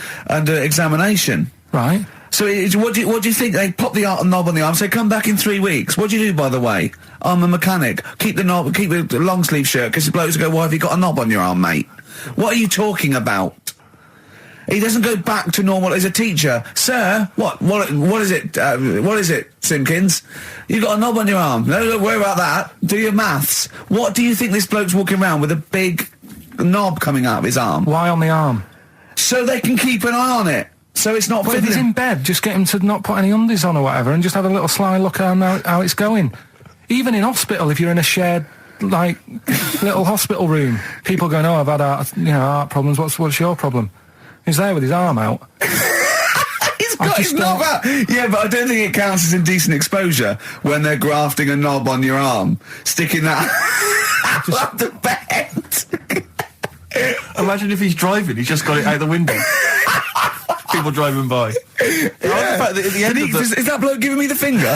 examination. Right. So what do you think? They pop the knob on the arm, say, come back in 3 weeks. What do you do, by the way? I'm a mechanic. Keep the knob, keep the long sleeve shirt, because the blokes go, why have you got a knob on your arm, mate? What are you talking about? He doesn't go back to normal as a teacher. Sir, what is it? What is it, Simpkins? You got a knob on your arm. No, don't worry about that. Do your maths. What do you think this bloke's walking around with a big knob coming out of his arm? Why on the arm? So they can keep an eye on it. So it's not... But if he's in bed, just get him to not put any undies on or whatever and just have a little sly look at how it's going. Even in hospital, if you're in a shared, like, little hospital room, people going, oh, I've had heart problems, what's your problem? He's there with his arm out. He's got his knob out! Yeah, but I don't think it counts as indecent exposure when they're grafting a knob on your arm, sticking that out the bed. Imagine if he's driving, he's just got it out the window. People driving by. Yeah. In fact, at the end is that bloke giving me the finger?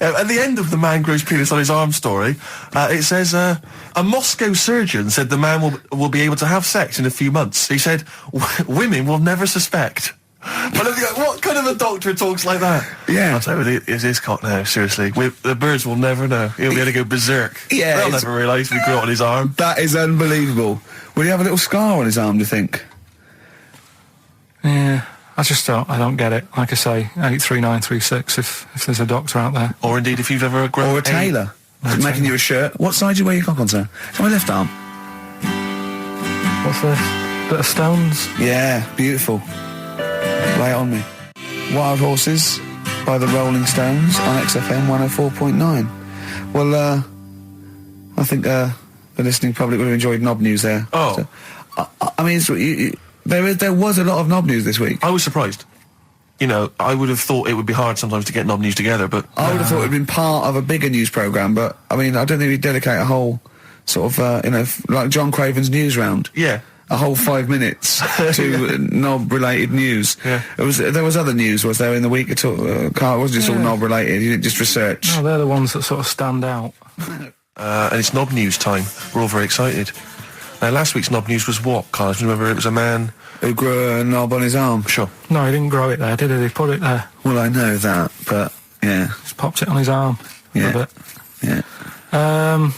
At the end of the man grows penis on his arm story, it says, a Moscow surgeon said the man will be able to have sex in a few months. He said, women will never suspect. But what kind of a doctor talks like that? Yeah. I'll tell you, it's his cock now, seriously. The birds will never know. He'll be able to go berserk. Yeah. They'll never realise we grew it on his arm. That is unbelievable. Will he have a little scar on his arm, do you think? Yeah, I don't get it. Like I say, 83936 if there's a doctor out there. Or indeed if you've ever grown... Or a tailor. Making you a shirt. What side do you wear your cock on, sir? It's on my left arm. What's this? Bit of stones? Yeah, beautiful. Lay it on me. Wild Horses by the Rolling Stones on XFM 104.9. Well, I think the listening public would have enjoyed knob news there. Oh. So, I mean, there was a lot of knob news this week. I was surprised. You know, I would have thought it would be hard sometimes to get knob news together, but... I would have thought it would have been part of a bigger news programme, but, I mean, I don't think we'd dedicate a whole sort of, like John Craven's news round. Yeah. A whole 5 minutes to knob-related news. Yeah. There was other news, was there, in the week at all? Carl, it wasn't just all knob-related, you didn't just research. No, they're the ones that sort of stand out. And it's knob news time. We're all very excited. Now, last week's knob news was what, Carl? Do you remember it was a man... who grew a knob on his arm? Sure. No, he didn't grow it there, did he? He put it there. Well, I know that, but, yeah. Just popped it on his arm. Yeah. A bit. Yeah.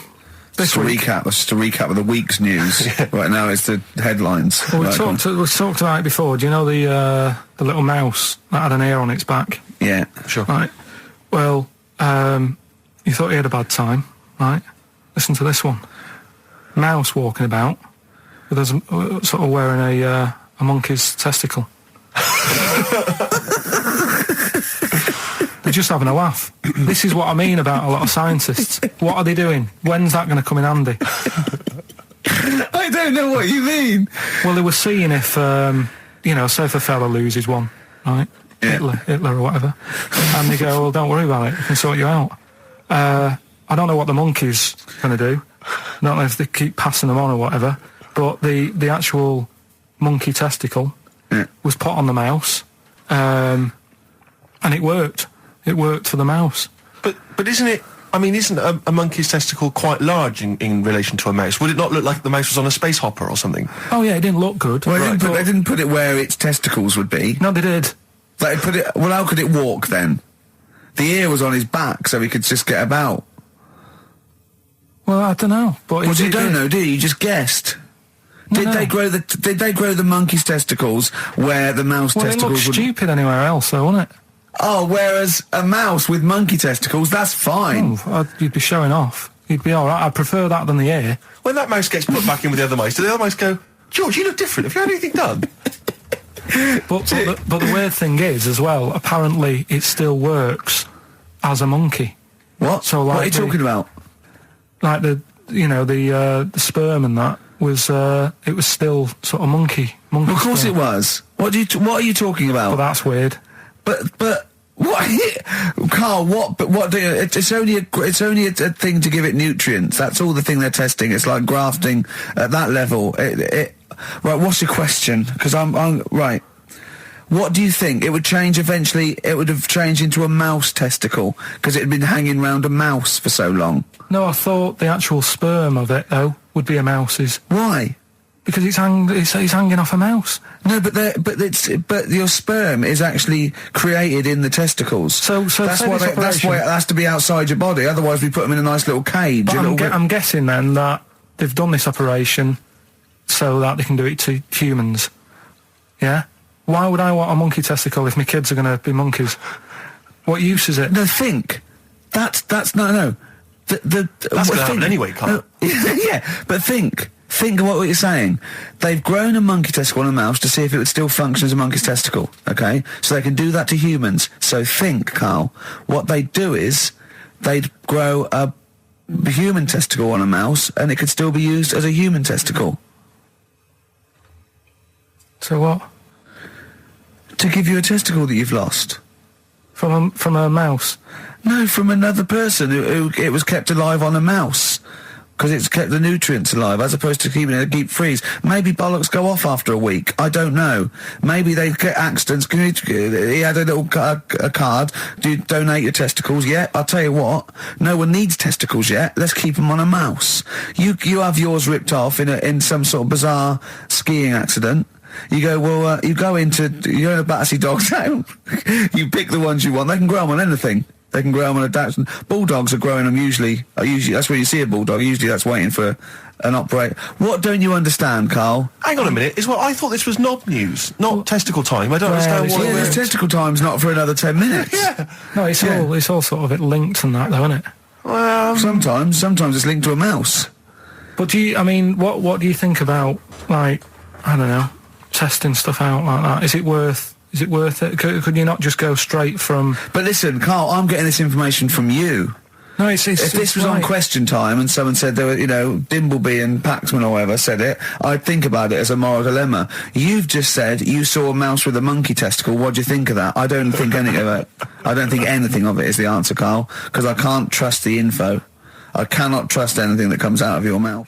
This week... That's just a recap of the week's news. Right now it's the headlines. Well, we talked about it before. Do you know the little mouse that had an ear on its back? Yeah. Sure. Right. Well, you thought he had a bad time, right? Listen to this one. Mouse walking about with us, sort of wearing a monkey's testicle. They're just having a laugh. This is what I mean about a lot of scientists. What are they doing? When's that going to come in handy? I don't know what you mean. Well, they were seeing if, say if a fella loses one, right? Yeah. Hitler or whatever. And they go, well, don't worry about it. We can sort you out. I don't know what the monkey's going to do. I don't know if they keep passing them on or whatever. But the actual monkey testicle was put on the mouse. And it worked. It worked for the mouse. But isn't it... I mean, isn't a monkey's testicle quite large in relation to a mouse? Would it not look like the mouse was on a space hopper or something? Oh, yeah, it didn't look good. Well, they didn't put it where its testicles would be. No, they did. They put it... Well, how could it walk, then? The ear was on his back, so he could just get about. Well, I don't know. But well, you don't know, do you? You just guessed. Did they grow the monkey's testicles where the mouse testicles would... Well, it looked stupid anywhere else, though, wouldn't it? Oh, whereas a mouse with monkey testicles, that's fine. Oh, you'd be showing off. You'd be all right. I'd prefer that than the ear. When that mouse gets put back in with the other mice, do the other mice go, George, you look different. Have you had anything done? But the weird thing is, as well, apparently it still works as a monkey. What? So, like, what are you talking about? Like the sperm and that was still sort of monkey. Of course it was. What are you talking about? Well, that's weird. But what, Karl? What do you? It's only a thing to give it nutrients. That's all the thing they're testing. It's like grafting at that level. Right. What's your question? Because I'm right. What do you think? It would change eventually. It would have changed into a mouse testicle because it had been hanging round a mouse for so long. No, I thought the actual sperm of it though would be a mouse's. Why? Because it's hanging off a mouse. No, but your sperm is actually created in the testicles. So that's why it has to be outside your body. Otherwise, we put them in a nice little cage. But I'm guessing then that they've done this operation so that they can do it to humans. Yeah. Why would I want a monkey testicle if my kids are going to be monkeys? What use is it? No, think. That's no. That's going to happen anyway, Karl. Yeah, but think. Think of what you're saying. They've grown a monkey testicle on a mouse to see if it would still function as a monkey's testicle, okay? So they can do that to humans. So think, Karl. What they'd do is they'd grow a human testicle on a mouse and it could still be used as a human testicle. So what? To give you a testicle that you've lost. From a mouse? No, from another person who it was kept alive on a mouse. Because it's kept the nutrients alive, as opposed to keeping it in a deep freeze. Maybe bollocks go off after a week. I don't know. Maybe they get accidents. He had a little a card. Do you donate your testicles? Yeah, I'll tell you what. No one needs testicles yet. Let's keep them on a mouse. You have yours ripped off in some sort of bizarre skiing accident. You go, well, you go in a Battersea dog town. You pick the ones you want. They can grow them on anything. They can grow them on a Dachshund. Bulldogs are growing them usually, that's where you see a bulldog. Usually that's waiting for an operate. What don't you understand, Karl? Hang on a minute. I thought this was knob news, not testicle time. I don't understand why. Yeah, testicle time's not for another 10 minutes. Yeah. No, it's all sort of linked and that though, isn't it? Well, sometimes it's linked to a mouse. But what do you think about, like, I don't know, testing stuff out like that? Is it worth it? Could you not just go straight from... But listen, Karl, I'm getting this information from you. No, if this was on Question Time and someone said there were, Dimbleby and Paxman or whoever said it, I'd think about it as a moral dilemma. You've just said you saw a mouse with a monkey testicle. What do you think of that? I don't think anything of it. I don't think anything of it is the answer, Karl, because I can't trust the info. I cannot trust anything that comes out of your mouth.